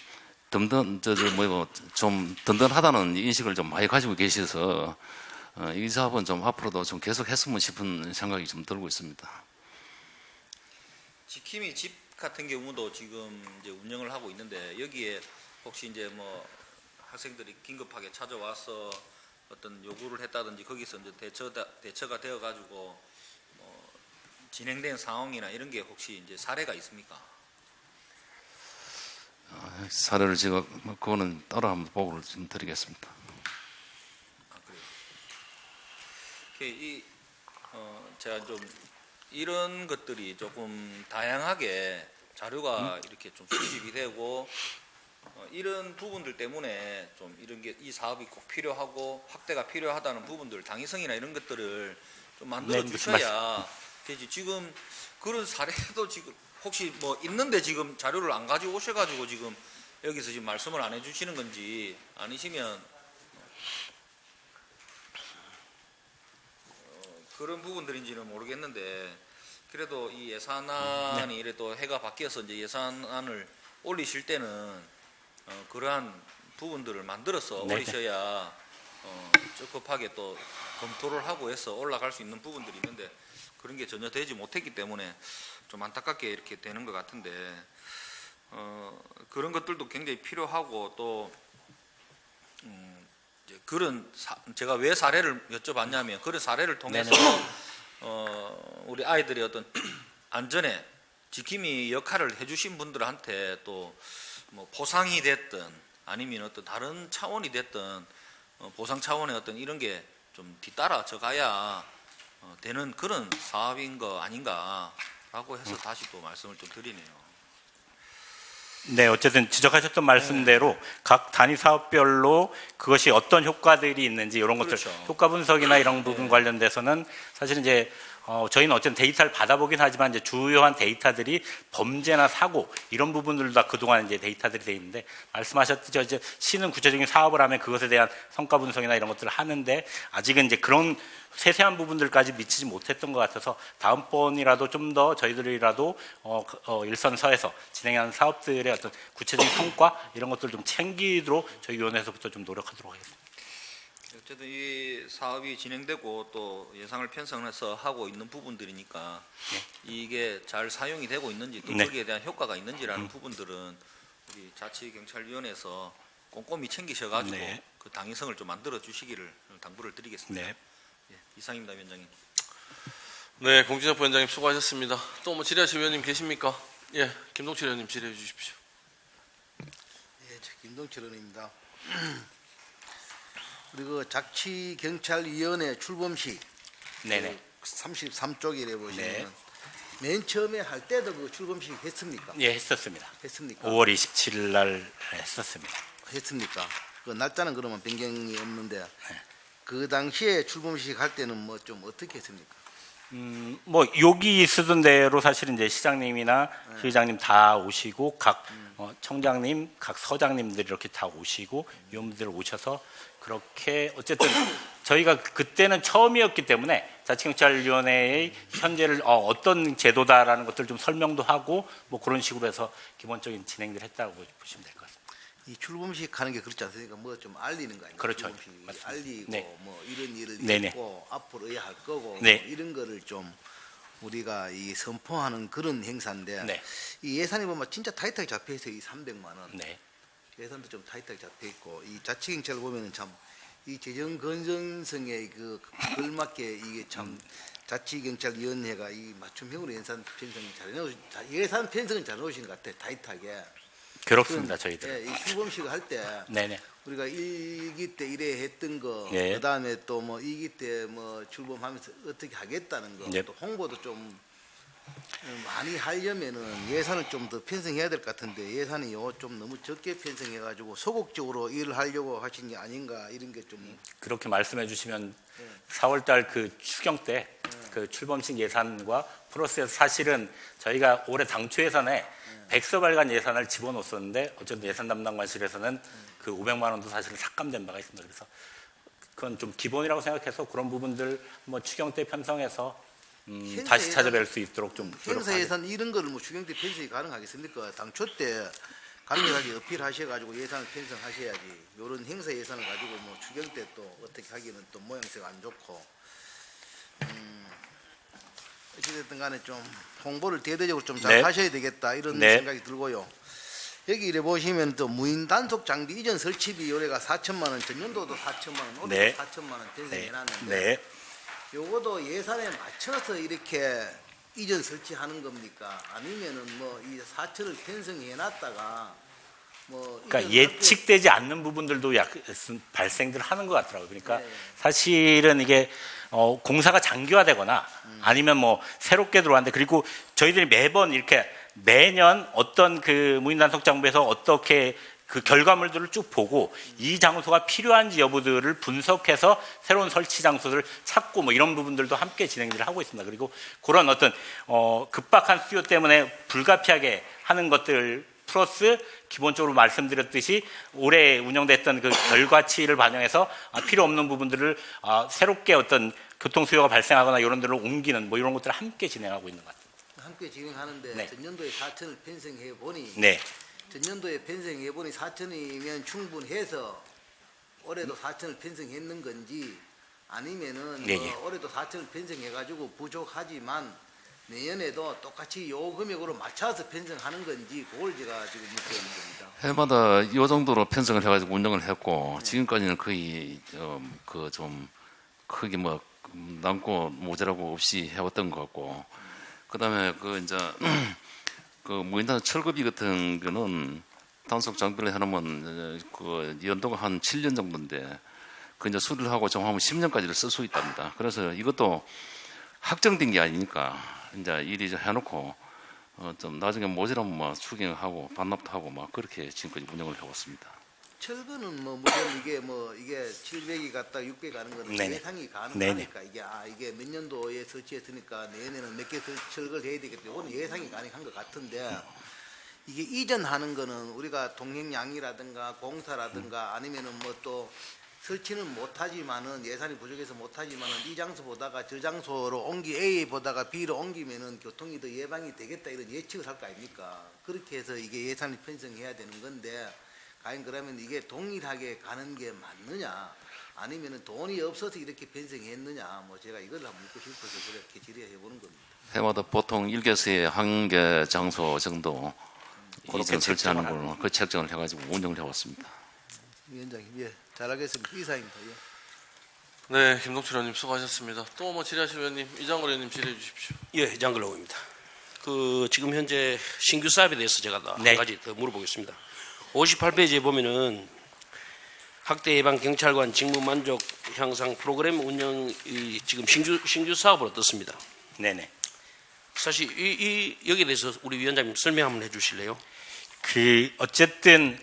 S6: 좀 든든하다는 인식을 좀 많이 가지고 계셔서 이 사업은 좀 앞으로도 좀 계속 했으면 싶은 생각이 좀 들고 있습니다.
S5: 지킴이 집 같은 경우도 지금 이제 운영을 하고 있는데 여기에 혹시 이제 뭐 학생들이 긴급하게 찾아와서 어떤 요구를 했다든지 거기서 이제 대처가 되어 가지고 진행된 상황이나 이런 게 혹시 이제 사례가 있습니까?
S6: 사례를 제가 그거는 따로 한번 보고를 좀 드리겠습니다.
S5: 아, 그래요. 제가 좀 이런 것들이 조금 다양하게 자료가 이렇게 좀 수집이 되고 이런 부분들 때문에 좀 이런 게 이 사업이 꼭 필요하고 확대가 필요하다는 부분들 당위성이나 이런 것들을 좀 만들어 주셔야 되지. 지금 그런 사례도 지금 혹시 뭐 있는데 지금 자료를 안 가지고 오셔가지고 지금 여기서 지금 말씀을 안 해주시는 건지 아니시면 그런 부분들인지는 모르겠는데 그래도 이 예산안이 이래도 해가 바뀌어서 이제 예산안을 올리실 때는 그러한 부분들을 만들어서 올리셔야 적극하게 또 검토를 하고 해서 올라갈 수 있는 부분들이 있는데 그런 게 전혀 되지 못했기 때문에 좀 안타깝게 이렇게 되는 것 같은데 그런 것들도 굉장히 필요하고 또 이제 그런 제가 왜 사례를 여쭤봤냐면 그런 사례를 통해서 우리 아이들의 어떤 안전에 지킴이 역할을 해주신 분들한테 또 뭐 보상이 됐든 아니면 어떤 다른 차원이 됐든 보상 차원의 어떤 이런 게 좀 뒤따라져 가야 되는 그런 사업인 거 아닌가라고 해서 다시 또 말씀을 좀 드리네요.
S2: 네, 어쨌든 지적하셨던 말씀대로 각 단위 사업별로 그것이 어떤 효과들이 있는지 이런 것들,
S5: 그렇죠.
S2: 효과 분석이나 이런 부분 관련돼서는 사실은 이제 저희는 어쨌든 데이터를 받아보긴 하지만 이제 주요한 데이터들이 범죄나 사고 이런 부분들도 다 그동안 이제 데이터들이 돼 있는데 말씀하셨듯이 이제 시는 구체적인 사업을 하면 그것에 대한 성과 분석이나 이런 것들을 하는데 아직은 이제 그런 세세한 부분들까지 미치지 못했던 것 같아서 다음번이라도 좀 더 저희들이라도 일선서에서 진행하는 사업들의 어떤 구체적인 성과 이런 것들을 좀 챙기도록 저희 위원회에서부터 좀 노력하도록 하겠습니다.
S5: 어쨌든 이 사업이 진행되고 또 예산을 편성해서 하고 있는 부분들이니까 이게 잘 사용이 되고 있는지 또 거기에 대한 효과가 있는지라는 부분들은 우리 자치경찰위원회에서 꼼꼼히 챙기셔가지고 그 당위성을 좀 만들어 주시기를 당부를 드리겠습니다.
S2: 네.
S5: 예, 이상입니다, 위원장님.
S1: 네, 공진혁 부위원장님 수고하셨습니다. 또 뭐 질의하실 위원님 계십니까? 예, 김동철 의원님 질의해 주십시오.
S7: 예, 저 김동철 의원입니다. 그리고 자치경찰위원회 출범식
S2: 네네.
S7: 33쪽이래 보시면
S2: 네.
S7: 맨 처음에 할 때도 그 출범식 했습니까?
S2: 예, 했었습니다.
S7: 했습니까?
S2: 5월 27일 날 했었습니다.
S7: 했습니까? 그 날짜는 그러면 변경이 없는데 그 당시에 출범식 할 때는 뭐 좀 어떻게 했습니까?
S2: 뭐 여기 쓰던 대로 사실은 이제 시장님이나 시장님 다 오시고 각 청장님, 각 서장님들 이렇게 다 오시고 위원분들 오셔서 그렇게 어쨌든 저희가 그때는 처음이었기 때문에 자치경찰위원회의 현재를 어떤 제도다라는 것들 좀 설명도 하고 뭐 그런 식으로 해서 기본적인 진행을 했다고 보시면 될 것 같습니다.
S7: 이 출범식 하는 게 그렇지 않습니까? 뭐 좀 알리는 거 아니에요?
S2: 그렇죠.
S7: 출범식
S2: 맞습니다.
S7: 알리고
S2: 네.
S7: 뭐 이런 일을
S2: 네네.
S7: 있고 앞으로 해야 할 거고
S2: 네.
S7: 뭐 이런 거를 좀 우리가 이 선포하는 그런 행사인데
S2: 네.
S7: 이 예산이 보면 진짜 타이트하게 잡혀 있어요. 이 300만 원.
S2: 네.
S7: 예산도 좀 타이트하게 잡혀 있고 이 자치경찰 보면은 참 이 재정 건전성에 그 걸맞게 이게 참 자치경찰위원회가 이 맞춤형으로 예산 편성이 잘 해놓으신 예산 편성은 잘 해놓으신 것 같아요. 타이트하게.
S2: 그렇습니다. 저희들.
S7: 예, 이 출범식을 할 때
S2: 네네.
S7: 우리가 1기 때 이래 했던 거,
S2: 네.
S7: 그 다음에 또 뭐 2기 때 뭐 출범하면서 어떻게 하겠다는 거,
S2: 네.
S7: 또 홍보도 좀 많이 하려면은 예산을 좀 더 편성해야 될 것 같은데 예산이 좀 너무 적게 편성해가지고 소극적으로 일을 하려고 하신 게 아닌가 이런 게 좀
S2: 그렇게 말씀해 주시면 4월달 그 추경 때 그 출범식 예산과 플러스해서 사실은 저희가 올해 당초 예산에 백서발간 예산을 집어넣었었는데 어쨌든 예산 담당관실에서는 그 500만 원도 사실은 삭감된 바가 있습니다. 그래서 그건 좀 기본이라고 생각해서 그런 부분들 뭐 추경 때 편성해서 다시 찾아뵐 수 있도록 좀
S7: 행사
S2: 노력하겠습니다.
S7: 예산 이런 거를 뭐 추경 때 편성이 가능하겠습니까? 당초 때 강력하게 어필하셔가지고 예산을 편성하셔야지. 이런 행사 예산을 가지고 뭐 추경 때 또 어떻게 하기는 또 모양새가 안 좋고. 어찌됐든 간에 좀 홍보를 대대적으로 좀 잘
S2: 네.
S7: 하셔야 되겠다 이런
S2: 네.
S7: 생각이 들고요. 여기 이래 보시면 또 무인 단속 장비 이전 설치비 올해가 4천만 원, 전년도도 4천만 원, 올해도
S2: 네.
S7: 4천만 원
S2: 네.
S7: 편성해놨는데
S2: 네.
S7: 요거도 예산에 맞춰서 이렇게 이전 설치하는 겁니까? 아니면은 뭐 이 4천을 편성해놨다가 뭐
S2: 그러니까
S7: 이전
S2: 예측되지 않는 부분들도 발생들 하는 것 같더라고요. 그러니까
S7: 네.
S2: 사실은 이게 공사가 장기화되거나 아니면 뭐 새롭게 들어왔는데 그리고 저희들이 매번 이렇게 매년 어떤 그 무인단속 장비에서 어떻게 그 결과물들을 쭉 보고 이 장소가 필요한지 여부들을 분석해서 새로운 설치 장소들을 찾고 뭐 이런 부분들도 함께 진행을 하고 있습니다. 그리고 그런 어떤 급박한 수요 때문에 불가피하게 하는 것들 플러스 기본적으로 말씀드렸듯이 올해 운영됐던 그 결과치를 반영해서 필요 없는 부분들을 새롭게 어떤 교통 수요가 발생하거나 이런 데로 옮기는 뭐 이런 것들을 함께 진행하고 있는 것 같습니다.
S7: 함께 진행하는데
S2: 네.
S7: 전년도에 4천을 편성해 보니
S2: 네.
S7: 전년도에 편성해 보니 4천이면 충분해서 올해도 4천을 편성했는 건지 아니면은
S2: 네,
S7: 뭐
S2: 예.
S7: 올해도 4천을 편성해 가지고 부족하지만 내년에도 똑같이 요 금액으로 맞춰서 편성하는 건지 그걸 제가 지금 묻고 있는 겁니다.
S6: 해마다 이 정도로 편성을 해가지고 운영을 했고 지금까지는 거의 그 좀 크게 뭐 남고 모자라고 없이 해왔던 것 같고 그다음에 그 이제 그 무인단 철거비 같은 거는 단속 장비를 해놓으면 그 연도가 한 7년 정도인데 그 이제 수리를 하고 정하면 10년까지를 쓸 수 있답니다. 그래서 이것도 확정된 게 아니니까 이제 일이 좀 해놓고 좀 나중에 모자라면 뭐 추경하고 반납도 하고 막 그렇게 지금까지 운영을 해왔습니다.
S7: 철거는 뭐 물론 이게 뭐 이게 700이 갔다 600 가는 거는
S2: 네네.
S7: 예상이
S2: 네네.
S7: 가능하니까 이게 몇 년도에 설치했으니까 내년에는 몇 개 철거를 해야 되겠다. 이거는 예상이 가능한 것 같은데 이게 이전하는 거는 우리가 동행량이라든가 공사라든가 아니면은 뭐 또 설치는 못하지만은 예산이 부족해서 못하지만은 이 장소 보다가 저 장소로 A 보다가 B로 옮기면은 교통이 더 예방이 되겠다 이런 예측을 할 거 아닙니까? 그렇게 해서 이게 예산이 편성해야 되는 건데 과연 그러면 이게 동일하게 가는 게 맞느냐 아니면은 돈이 없어서 이렇게 편성했느냐 뭐 제가 이걸 한번 묻고 싶어서 그렇게 질의해 보는 겁니다.
S6: 해마다 보통 1개소에 1개 장소 정도
S2: 그렇게
S6: 이전 설치하는
S2: 책정을
S6: 걸로 그 책정을 해가지고 운영을 해왔습니다.
S7: 위원장님 예 잘하겠습니다. 이상입니다. 예.
S1: 네, 김동철 의원님 수고하셨습니다. 또 뭐 질의하실 의원님, 이장걸 의원님 질의해 주십시오.
S4: 예, 장글로입니다. 지금 현재 신규 사업에 대해서 제가
S2: 네.
S4: 한 가지 더 물어보겠습니다. 58페이지에 보면은 학대 예방 경찰관 직무 만족 향상 프로그램 운영이 지금 신규 사업으로 떴습니다.
S2: 네네.
S4: 사실 여기에 대해서 우리 위원장님 설명 한번 해주실래요?
S2: 어쨌든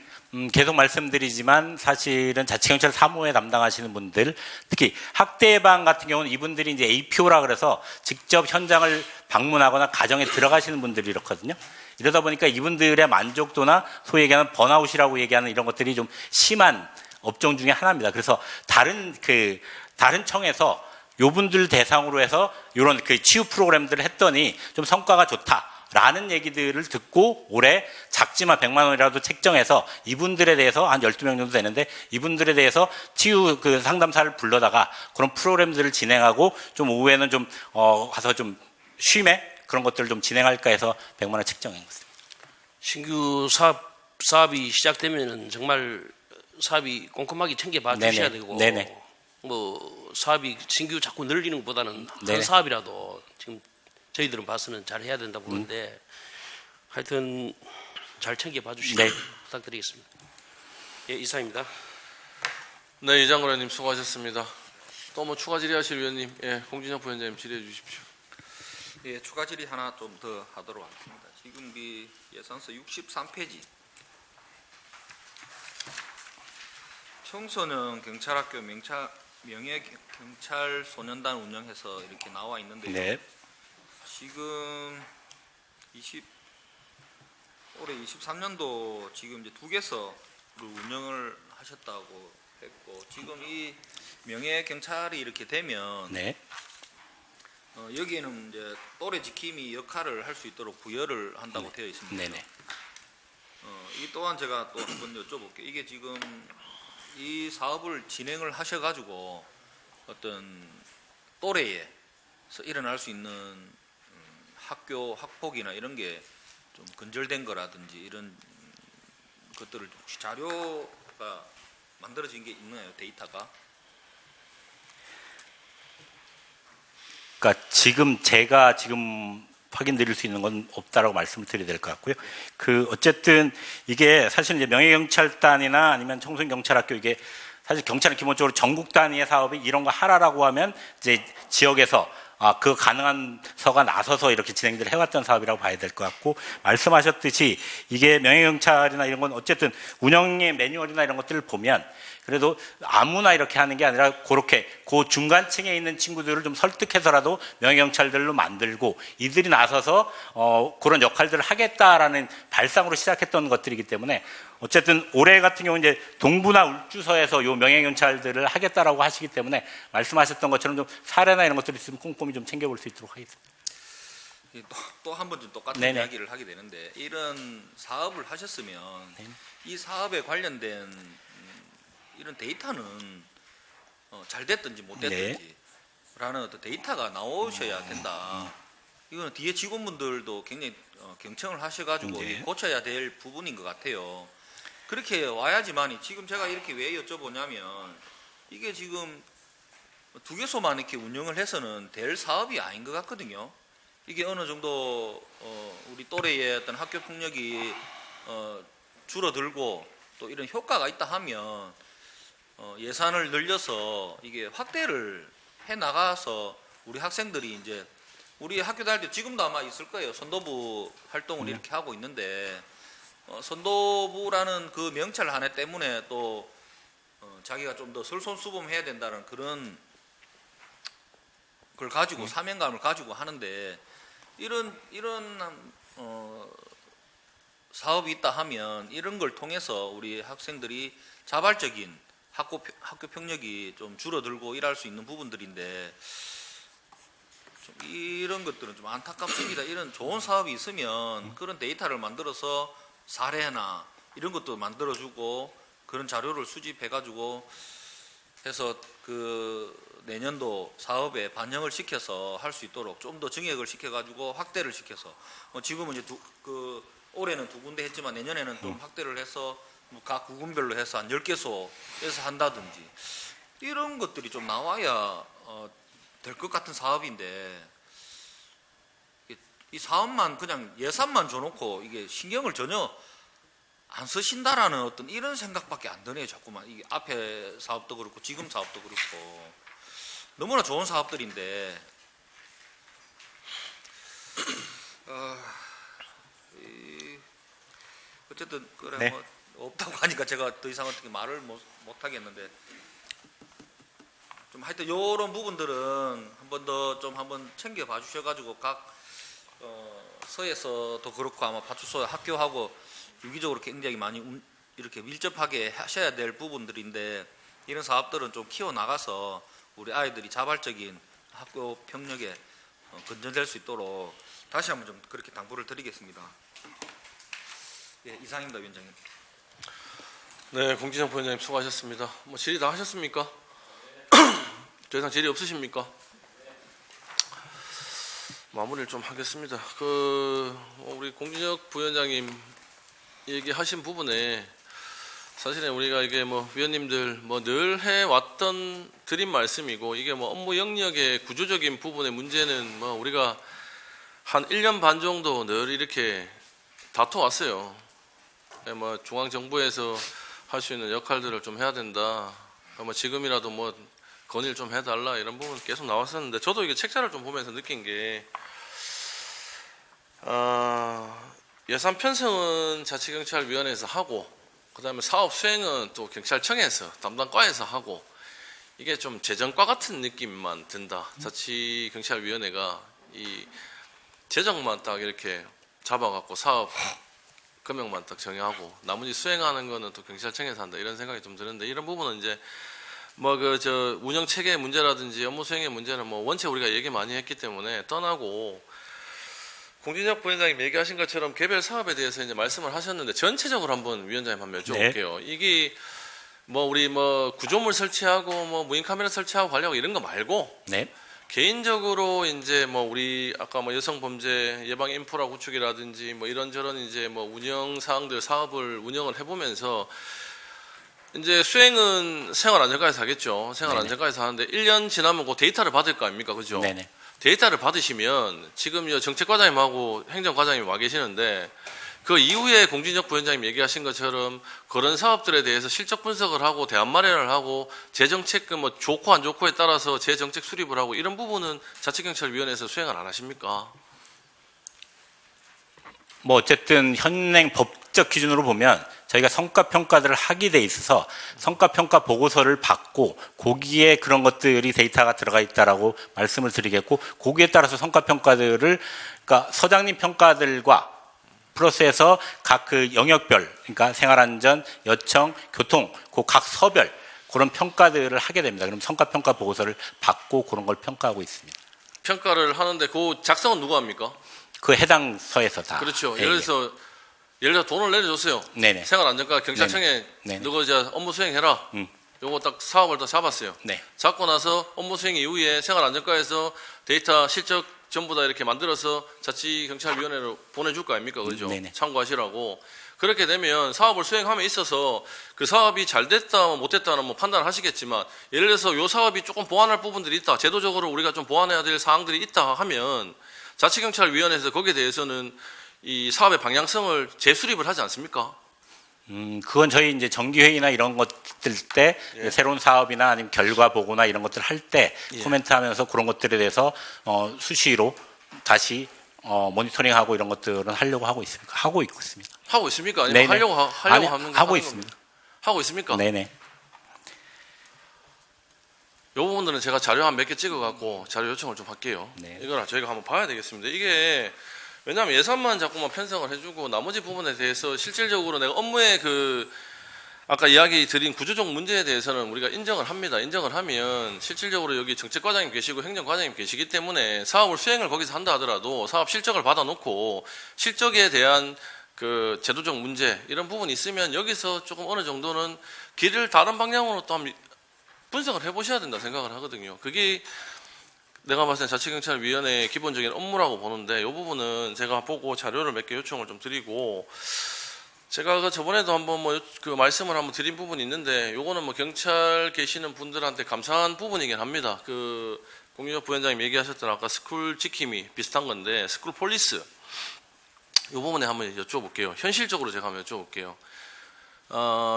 S2: 계속 말씀드리지만 사실은 자치경찰 사무에 담당하시는 분들, 특히 학대 예방 같은 경우는 이분들이 이제 APO라 그래서 직접 현장을 방문하거나 가정에 들어가시는 분들이 이렇거든요. 이러다 보니까 이분들의 만족도나 소위 얘기하는 번아웃이라고 얘기하는 이런 것들이 좀 심한 업종 중에 하나입니다. 그래서 다른 청에서 요분들 대상으로 해서 이런 치유 프로그램들을 했더니 좀 성과가 좋다라는 얘기들을 듣고 올해 작지만 100만 원이라도 책정해서 이분들에 대해서 한 12명 정도 되는데 이분들에 대해서 치유 상담사를 불러다가 그런 프로그램들을 진행하고 좀 오후에는 좀 가서 좀 쉼에 그런 것들을 좀 진행할까 해서 100만 원 책정한 것입니다.
S4: 신규 사업이 시작되면은 정말 사업이 꼼꼼하게 챙겨봐 주셔야
S2: 네네.
S4: 되고
S2: 네네.
S4: 뭐 사업이 신규 자꾸 늘리는 것보다는
S2: 네네.
S4: 한 사업이라도 지금 저희들은 봐서는 잘 해야 된다고 보는데 하여튼 잘 챙겨봐 주시길
S2: 네.
S4: 부탁드리겠습니다. 예, 이상입니다.
S1: 네, 이장걸 의원님 수고하셨습니다. 또 뭐 추가 질의하실 의원님, 예, 공진혁 부위원장님 질의해 주십시오.
S5: 예, 추가 질의 하나 좀 더 하도록 하겠습니다. 지금 예산서 63페이지 청소년 경찰학교 명예 경찰 소년단 운영해서 이렇게 나와 있는데요.
S2: 네.
S5: 지금 올해 23년도 지금 이제 2개서를 운영을 하셨다고 했고 지금 이 명예 경찰이 이렇게 되면
S2: 네.
S5: 여기에는 이제 또래 지킴이 역할을 할 수 있도록 부여를 한다고
S2: 네.
S5: 되어 있습니다.
S2: 네네.
S5: 이 또한 제가 또 한번 여쭤볼게요. 이게 지금 이 사업을 진행을 하셔가지고 어떤 또래에서 일어날 수 있는 학교 학폭이나 이런 게 좀 근절된 거라든지 이런 것들을 혹시 자료가 만들어진 게 있나요? 데이터가?
S2: 그러니까 제가 확인드릴 수 있는 건 없다라고 말씀을 드려야 될 것 같고요. 어쨌든 이게 사실 이제 명예경찰단이나 아니면 청소년경찰학교 이게 사실 경찰은 기본적으로 전국 단위의 사업이 이런 거 하라라고 하면 이제 지역에서 그 가능한 서가 나서서 이렇게 진행들 해왔던 사업이라고 봐야 될 것 같고 말씀하셨듯이 이게 명예경찰이나 이런 건 어쨌든 운영의 매뉴얼이나 이런 것들을 보면 그래도 아무나 이렇게 하는 게 아니라 그렇게 그 중간층에 있는 친구들을 좀 설득해서라도 명예경찰들로 만들고 이들이 나서서 그런 역할들을 하겠다라는 발상으로 시작했던 것들이기 때문에 어쨌든 올해 같은 경우는 이제 동부나 울주서에서 요 명예경찰들을 하겠다라고 하시기 때문에 말씀하셨던 것처럼 좀 사례나 이런 것들이 있으면 꼼꼼히 좀 챙겨볼 수 있도록 하겠습니다.
S5: 또 한 번 좀 똑같은
S2: 네네.
S5: 이야기를 하게 되는데 이런 사업을 하셨으면
S2: 네.
S5: 이 사업에 관련된 이런 데이터는 잘 됐든지 못 됐든지 라는 어떤 데이터가 나오셔야 된다. 이거는 뒤에 직원분들도 굉장히 경청을 하셔가지고
S2: 네.
S5: 고쳐야 될 부분인 것 같아요. 그렇게 와야지만이 지금 제가 이렇게 왜 여쭤보냐면 이게 지금 2개소만 이렇게 운영을 해서는 될 사업이 아닌 것 같거든요. 이게 어느 정도 우리 또래의 어떤 학교 폭력이 줄어들고 또 이런 효과가 있다 하면 예산을 늘려서 이게 확대를 해 나가서 우리 학생들이 이제 우리 학교 다닐 때 지금도 아마 있을 거예요. 선도부 활동을 이렇게 하고 있는데 선도부라는 그 명찰 하나 때문에 또 자기가 좀 더 설손수범해야 된다는 그런 걸 가지고 사명감을 가지고 하는데 이런 사업이 있다 하면 이런 걸 통해서 우리 학생들이 자발적인 학교 폭력이 좀 줄어들고 일할 수 있는 부분들인데 좀 이런 것들은 좀 안타깝습니다. 이런 좋은 사업이 있으면 그런 데이터를 만들어서 사례나 이런 것도 만들어주고 그런 자료를 수집해가지고 해서 내년도 사업에 반영을 시켜서 할 수 있도록 좀 더 증액을 시켜가지고 확대를 시켜서 지금은 이제 올해는 2군데 했지만 내년에는 좀 확대를 해서 각 구군별로 해서 한 10개소에서 한다든지 이런 것들이 좀 나와야 될 것 같은 사업인데 이 사업만 그냥 예산만 줘놓고 이게 신경을 전혀 안 쓰신다라는 어떤 이런 생각밖에 안 드네요. 자꾸만 이게 앞에 사업도 그렇고 지금 사업도 그렇고 너무나 좋은 사업들인데 어쨌든 그래
S2: 네.
S5: 뭐 없다고 하니까 제가 더 이상 어떻게 말을 못 하겠는데 좀 하여튼 요런 부분들은 한 번 더 좀 한번 챙겨봐 주셔가지고 각 서에서도 그렇고 아마 파출소 학교하고 유기적으로 굉장히 많이 이렇게 밀접하게 하셔야 될 부분들인데 이런 사업들은 좀 키워 나가서 우리 아이들이 자발적인 학교 평력에 건전될 수 있도록 다시 한번 좀 그렇게 당부를 드리겠습니다. 예, 이상입니다, 위원장님.
S1: 네, 공진영 부위원장님 수고하셨습니다. 뭐 질의 다 하셨습니까? 더 이상 질의 없으십니까? 마무리를 좀 하겠습니다. 우리 공진혁 부위원장님 얘기하신 부분에 사실은 우리가 이게 뭐 위원님들 뭐 늘 해왔던 드린 말씀이고 이게 뭐 업무 영역의 구조적인 부분의 문제는 뭐 우리가 한 1년 반 정도 늘 이렇게 다퉈왔어요. 뭐 중앙정부에서 할 수 있는 역할들을 좀 해야 된다. 뭐 지금이라도 뭐 건의를 좀 해달라 이런 부분 계속 나왔었는데 저도 이게 책자를 좀 보면서 느낀 게 예산 편성은 자치경찰위원회에서 하고 그 다음에 사업 수행은 또 경찰청에서 담당과에서 하고 이게 좀 재정과 같은 느낌만 든다. 자치경찰위원회가 이 재정만 딱 이렇게 잡아갖고 사업 금액만 딱 정해하고 나머지 수행하는 거는 또 경찰청에서 한다 이런 생각이 좀 드는데 이런 부분은 이제 뭐 운영 체계의 문제라든지 업무 수행의 문제는 뭐 원체 우리가 얘기 많이 했기 때문에 떠나고 공진혁 부위원장님 얘기하신 것처럼 개별 사업에 대해서 이제 말씀을 하셨는데 전체적으로 한번 위원장님 한번 여쭤볼게요. 이게 뭐 우리 뭐 구조물 설치하고 뭐 무인 카메라 설치하고 관리하고 이런 거 말고
S2: 네.
S1: 개인적으로 이제 뭐 우리 아까 뭐 여성 범죄 예방 인프라 구축이라든지 뭐 이런저런 이제 뭐 운영 사항들 사업을 운영을 해보면서 이제 수행은 생활안전과에서 하겠죠. 생활안전과에서 하는데 1년 지나면 그 데이터를 받을 거 아닙니까, 그죠?
S2: 네네.
S1: 데이터를 받으시면 지금 정책과장님하고 행정과장님 와 계시는데 그 이후에 공진혁 부위원장님 얘기하신 것처럼 그런 사업들에 대해서 실적 분석을 하고 대안 마련을 하고 재정책 뭐 좋고 안 좋고에 따라서 재정책 수립을 하고 이런 부분은 자치경찰위원회에서 수행을 안 하십니까?
S2: 뭐 어쨌든 현행 법적 기준으로 보면 저희가 성과평가들을 하게 돼 있어서 성과평가 보고서를 받고 거기에 그런 것들이 데이터가 들어가 있다라고 말씀을 드리겠고 거기에 따라서 성과평가들을 그러니까 서장님 평가들과 플러스해서 각 그 영역별 그러니까 생활안전, 여청, 교통 그 각 서별 그런 평가들을 하게 됩니다. 그럼 성과평가 보고서를 받고 그런 걸 평가하고 있습니다.
S1: 평가를 하는데 그 작성은 누가 합니까?
S2: 그 해당 서에서 다.
S1: 그렇죠.
S2: 예,
S1: 예를 들어서 돈을 내려줬어요.
S2: 네네.
S1: 생활안전과 경찰청에
S2: 네네.
S1: 너가 이제 업무 수행해라. 요거 딱 사업을 다 잡았어요.
S2: 네.
S1: 잡고 나서 업무 수행 이후에 생활안전과에서 데이터 실적 전부 다 이렇게 만들어서 자치경찰위원회로 보내줄 거 아닙니까? 그죠?
S2: 네네.
S1: 참고하시라고. 그렇게 되면 사업을 수행함에 있어서 그 사업이 잘 됐다, 못 됐다는 뭐 판단을 하시겠지만 예를 들어서 요 사업이 조금 보완할 부분들이 있다. 제도적으로 우리가 좀 보완해야 될 사항들이 있다 하면 자치경찰위원회에서 거기에 대해서는 이 사업의 방향성을 재수립을 하지 않습니까?
S2: 그건 저희 이제 정기회의나 이런 것들 때 새로운 사업이나 아니면 결과 보고나 이런 것들 할 때 코멘트 하면서 그런 것들에 대해서 수시로 다시 모니터링하고 이런 것들은 하려고 하고 있습니다. 하고 있습니다.
S1: 하고 있습니까? 아니면
S2: 네네. 하고 있습니다.
S1: 하고 있습니까?
S2: 네네.
S1: 요 부분들은 제가 자료 한 몇 개 찍어갖고 자료 요청을 좀 할게요.
S2: 네.
S1: 이걸 저희가 한번 봐야 되겠습니다. 이게 왜냐하면 예산만 자꾸만 편성을 해주고 나머지 부분에 대해서 실질적으로 내가 업무에 아까 이야기 드린 구조적 문제에 대해서는 우리가 인정을 합니다. 인정을 하면 실질적으로 여기 정책과장님 계시고 행정과장님 계시기 때문에 사업을 수행을 거기서 한다 하더라도 사업 실적을 받아놓고 실적에 대한 그 제도적 문제 이런 부분이 있으면 여기서 조금 어느 정도는 길을 다른 방향으로 또 한번 분석을 해보셔야 된다 생각을 하거든요. 그게 내가 봤을 때 자치경찰위원회의 기본적인 업무라고 보는데 이 부분은 제가 보고 자료를 몇 개 요청을 좀 드리고 제가 저번에도 한번 그 말씀을 한번 드린 부분이 있는데, 요거는 경찰 계시는 분들한테 감사한 부분이긴 합니다. 그 공유적 부위원장님 얘기하셨던 아까 스쿨 지킴이 비슷한 건데, 스쿨 폴리스 요 부분에 한번 여쭤볼게요. 현실적으로 제가 한번 여쭤볼게요.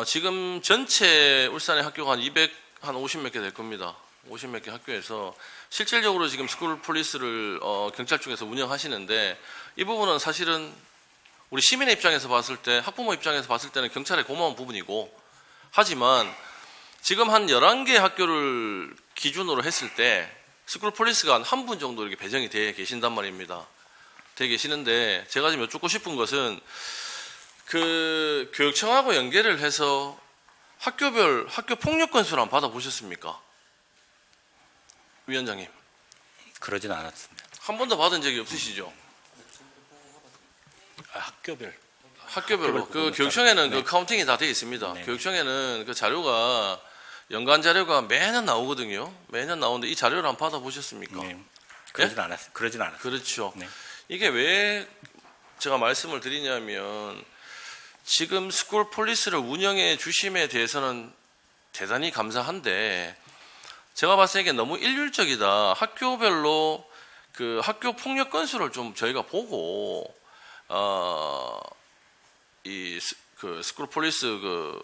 S1: 지금 전체 울산의 학교가 한 50몇 개 될 겁니다. 50몇 개 학교에서 실질적으로 지금 스쿨 폴리스를 경찰 쪽에서 운영하시는데, 이 부분은 사실은 우리 시민의 입장에서 봤을 때, 학부모 입장에서 봤을 때는 경찰의 고마운 부분이고, 하지만 지금 한 11개 학교를 기준으로 했을 때 스쿨 폴리스가 한 분 정도 이렇게 배정이 되어 계신단 말입니다. 되어 계시는데, 제가 지금 여쭙고 싶은 것은 그 교육청하고 연계를 해서 학교별 학교 폭력 건수를 한번 받아보셨습니까? 위원장님.
S2: 그러진 않았습니다.
S1: 한 번도 받은 적이 없으시죠? 학교별로. 그 교육청에는 그 카운팅이 다 되어 있습니다.
S2: 네.
S1: 교육청에는 그 자료가 연간 자료가 매년 나오거든요. 매년 나오는데 이 자료를 한번 받아보셨습니까?
S2: 네. 그러진 않았습니다.
S1: 그렇죠.
S2: 네.
S1: 이게 왜 제가 말씀을 드리냐면, 지금 스쿨 폴리스를 운영해 주심에 대해서는 대단히 감사한데, 제가 봤을 때 이게 너무 일률적이다. 학교별로 그 학교 폭력 건수를 좀 저희가 보고 그 스쿨 폴리스 그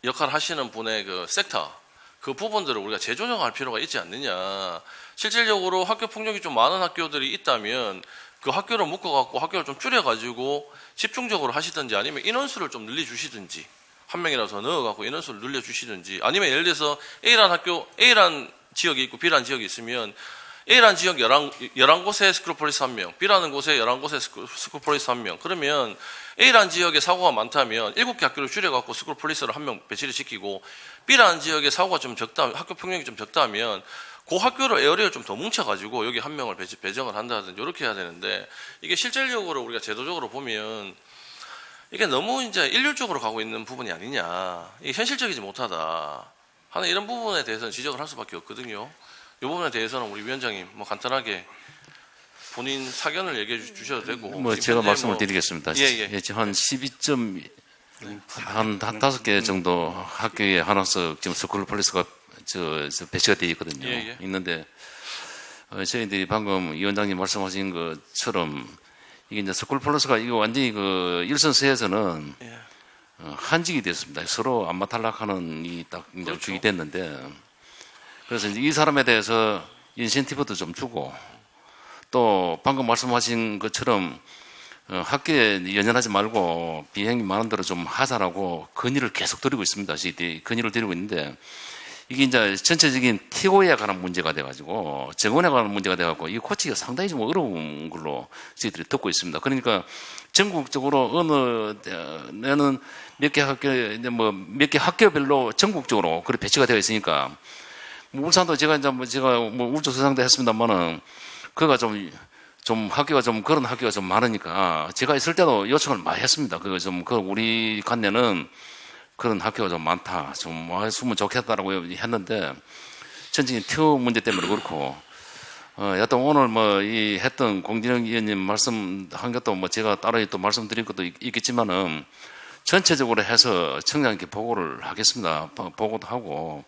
S1: 역할 하시는 분의 그 섹터, 그 부분들을 우리가 재조정할 필요가 있지 않느냐. 실질적으로 학교 폭력이 좀 많은 학교들이 있다면 그 학교를 묶어갖고 학교를 좀 줄여가지고 집중적으로 하시든지, 아니면 인원수를 좀 늘려주시든지, 한 명이라도 더 넣어갖고 인원수를 늘려주시든지, 아니면 예를 들어서 A란 학교, A란 지역이 있고 B란 지역이 있으면 A란 지역 11곳에 스쿨폴리스 1명, B라는 곳에 11곳에 스쿨폴리스 1명, 그러면 A란 지역에 사고가 많다면 7개 학교를 줄여갖고 스쿨폴리스를 1명 배치를 시키고, B라는 지역에 사고가 좀 적다, 학교 폭력이 좀 적다면 그 학교를 에어리어를 좀 더 뭉쳐가지고 여기 1명을 배정을 한다든지 이렇게 해야 되는데, 이게 실질적으로 우리가 제도적으로 보면 이게 너무 이제 일률적으로 가고 있는 부분이 아니냐, 이게 현실적이지 못하다 하는 이런 부분에 대해서는 지적을 할 수밖에 없거든요. 이 부분에 대해서는 우리 위원장님 간단하게 본인 사견을 얘기해 주셔도 되고.
S6: 제가 말씀을 드리겠습니다.
S1: 예.
S6: 한 12점 한 5개 정도 학교에 하나씩 지금 스쿨 폴리스가 배치가 되어 있거든요.
S1: 예.
S6: 있는데 저희들이 방금 위원장님 말씀하신 것처럼 이게 이제 스쿨 폴리스가 이거 완전히 그 일선서에서는
S1: 예.
S6: 한직이 됐습니다. 서로 안마탈락하는 이 딱 이제
S1: 그렇죠.
S6: 주기 됐는데, 그래서 이제 이 사람에 대해서 인센티브도 좀 주고, 또 방금 말씀하신 것처럼 학교에 연연하지 말고 비행이 많은 대로 좀 하자라고 건의를 계속 드리고 있습니다. 저희들이 건의를 드리고 있는데, 이게 이제 전체적인 TO에 관한 문제가 돼가지고, 정원에 관한 문제가 돼가지고, 이 고치기가 상당히 좀 어려운 걸로 저희들이 듣고 있습니다. 그러니까 전국적으로 어느 데는 몇 개 학교, 이제 몇 개 학교별로 전국적으로 그렇게 배치가 되어 있으니까, 울산도 제가 울주서장도 했습니다만은, 그가 좀 학교가 그런 학교가 좀 많으니까, 제가 있을 때도 요청을 많이 했습니다. 우리 관내는 그런 학교가 좀 많다, 좀 했으면 좋겠다라고 했는데, 전적인 TO 문제 때문에 그렇고, 여튼 오늘 이 했던 공진영 의원님 말씀한 것도 제가 따로 또 말씀드린 것도 있겠지만은, 전체적으로 해서 청장님께 보고를 하겠습니다. 보고도 하고,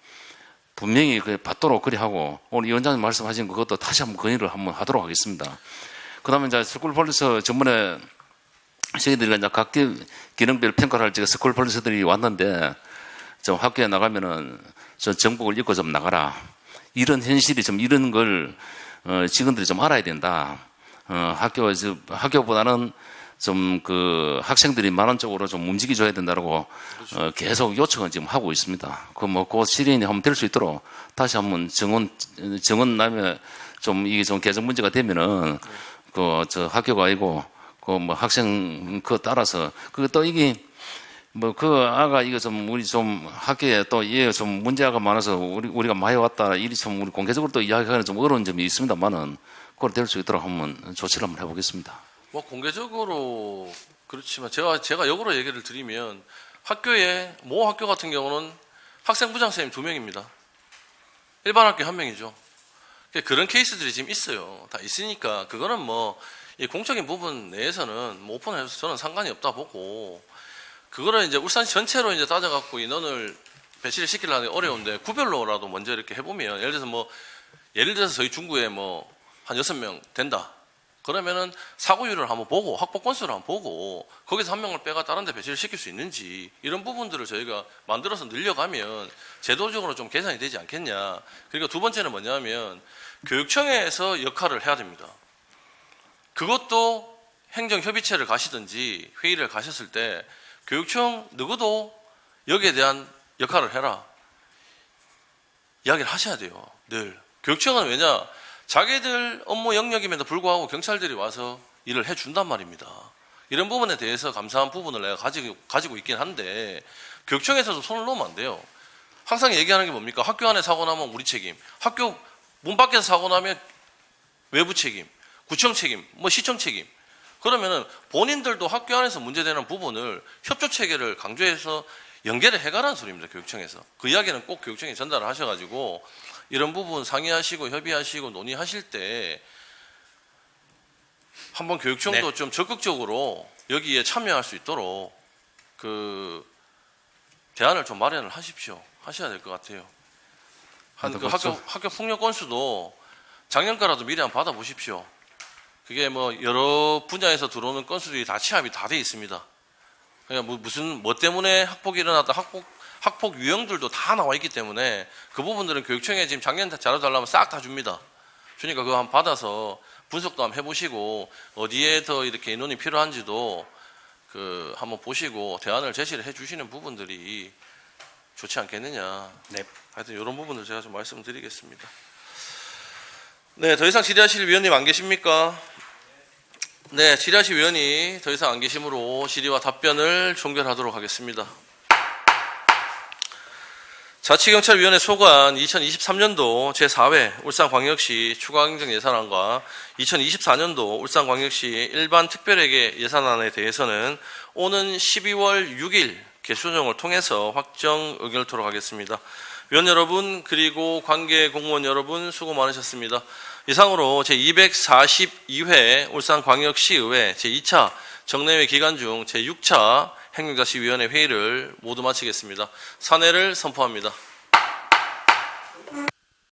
S6: 분명히 받도록 그리 하고, 오늘 위원장님 말씀하신 그것도 다시 한번 건의를 한번 하도록 하겠습니다. 그 다음에 이제 스쿨폴리스 전문에 저희들이 이제 각 기능별 평가를 할 스쿨폴리스들이 왔는데, 좀 학교에 나가면은 좀 정복을 입고 좀 나가라. 이런 현실이 이런 걸, 직원들이 좀 알아야 된다. 학교보다는 좀 학생들이 많은 쪽으로 좀 움직여줘야 된다고 계속 요청을 지금 하고 있습니다. 그 실현이 한번 될 수 있도록 다시 한번 정원 나면 좀 이게 좀 개정 문제가 되면은 학교가 아니고 학생 따라서 또 이게 아가 이거 우리 학교에 또 이게 문제가 많아서 우리가 많이 왔다 우리 공개적으로 또 이야기하기는 좀 어려운 점이 있습니다만은 그걸 될 수 있도록 한번 조치를 한번 해보겠습니다.
S1: 공개적으로 그렇지만 제가 역으로 얘기를 드리면, 학교에 모 학교 같은 경우는 학생부장 선생님 2명입니다. 일반 학교 1명이죠. 그런 케이스들이 지금 있어요. 다 있으니까 그거는 뭐 이 공적인 부분 내에서는 뭐 오픈해서 저는 상관이 없다 보고, 그거를 이제 울산 전체로 이제 따져갖고 인원을 배치를 시키려는 게 어려운데 구별로라도 먼저 이렇게 해보면, 예를 들어서 저희 중구에 뭐 한 6명 된다. 그러면은 사고율을 한번 보고 확보 건수를 한번 보고 거기서 한 명을 빼가 다른 데 배치를 시킬 수 있는지, 이런 부분들을 저희가 만들어서 늘려가면 제도적으로 좀 개선이 되지 않겠냐. 그리고 두 번째는 뭐냐면 교육청에서 역할을 해야 됩니다. 그것도 행정협의체를 가시든지 회의를 가셨을 때 교육청 누구도 여기에 대한 역할을 해라 이야기를 하셔야 돼요. 늘. 교육청은 왜냐, 자기들 업무 영역임에도 불구하고 경찰들이 와서 일을 해준단 말입니다. 이런 부분에 대해서 감사한 부분을 내가 가지고 있긴 한데, 교육청에서도 손을 놓으면 안 돼요. 항상 얘기하는 게 뭡니까? 학교 안에 사고 나면 우리 책임, 학교 문 밖에서 사고 나면 외부 책임, 구청 책임, 뭐 시청 책임. 그러면은 본인들도 학교 안에서 문제되는 부분을 협조 체계를 강조해서 연계를 해가라는 소리입니다. 교육청에서. 그 이야기는 꼭 교육청에 전달을 하셔가지고 이런 부분 상의하시고 협의하시고 논의하실 때 한번 교육청도 좀 적극적으로 여기에 참여할 수 있도록 그 대안을 좀 마련을 하십시오. 하셔야 될 것 같아요. 그 학교 폭력 건수도 작년가라도 미리 한번 받아보십시오. 그게 뭐 여러 분야에서 들어오는 건수들이 다 취합이 다 돼 있습니다. 그러니까 뭐 때문에 학폭이 일어났다, 학폭 유형들도 다 나와 있기 때문에 그 부분들은 교육청에 지금 작년 자료 달라면 싹 다 줍니다. 주니까 그거 한번 받아서 분석도 한번 해보시고 어디에 더 이렇게 인원이 필요한지도 그 한번 보시고 대안을 제시를 해주시는 부분들이 좋지 않겠느냐.
S2: 네.
S1: 하여튼 이런 부분들 제가 좀 말씀드리겠습니다. 네, 더 이상 질의하실 위원님 안 계십니까? 네, 질의하실 위원이 더 이상 안 계시므로 질의와 답변을 종결하도록 하겠습니다. 자치경찰위원회 소관 2023년도 제4회 울산광역시 추가경정예산안과 2024년도 울산광역시 일반 특별회계 예산안에 대해서는 오는 12월 6일 개수정을 통해서 확정 의결토록 하겠습니다. 위원 여러분 그리고 관계 공무원 여러분 수고 많으셨습니다. 이상으로 제242회 울산광역시의회 제2차 정례회 기간 중 제6차 행정자치위원회 회의를 모두 마치겠습니다. 산회를 선포합니다.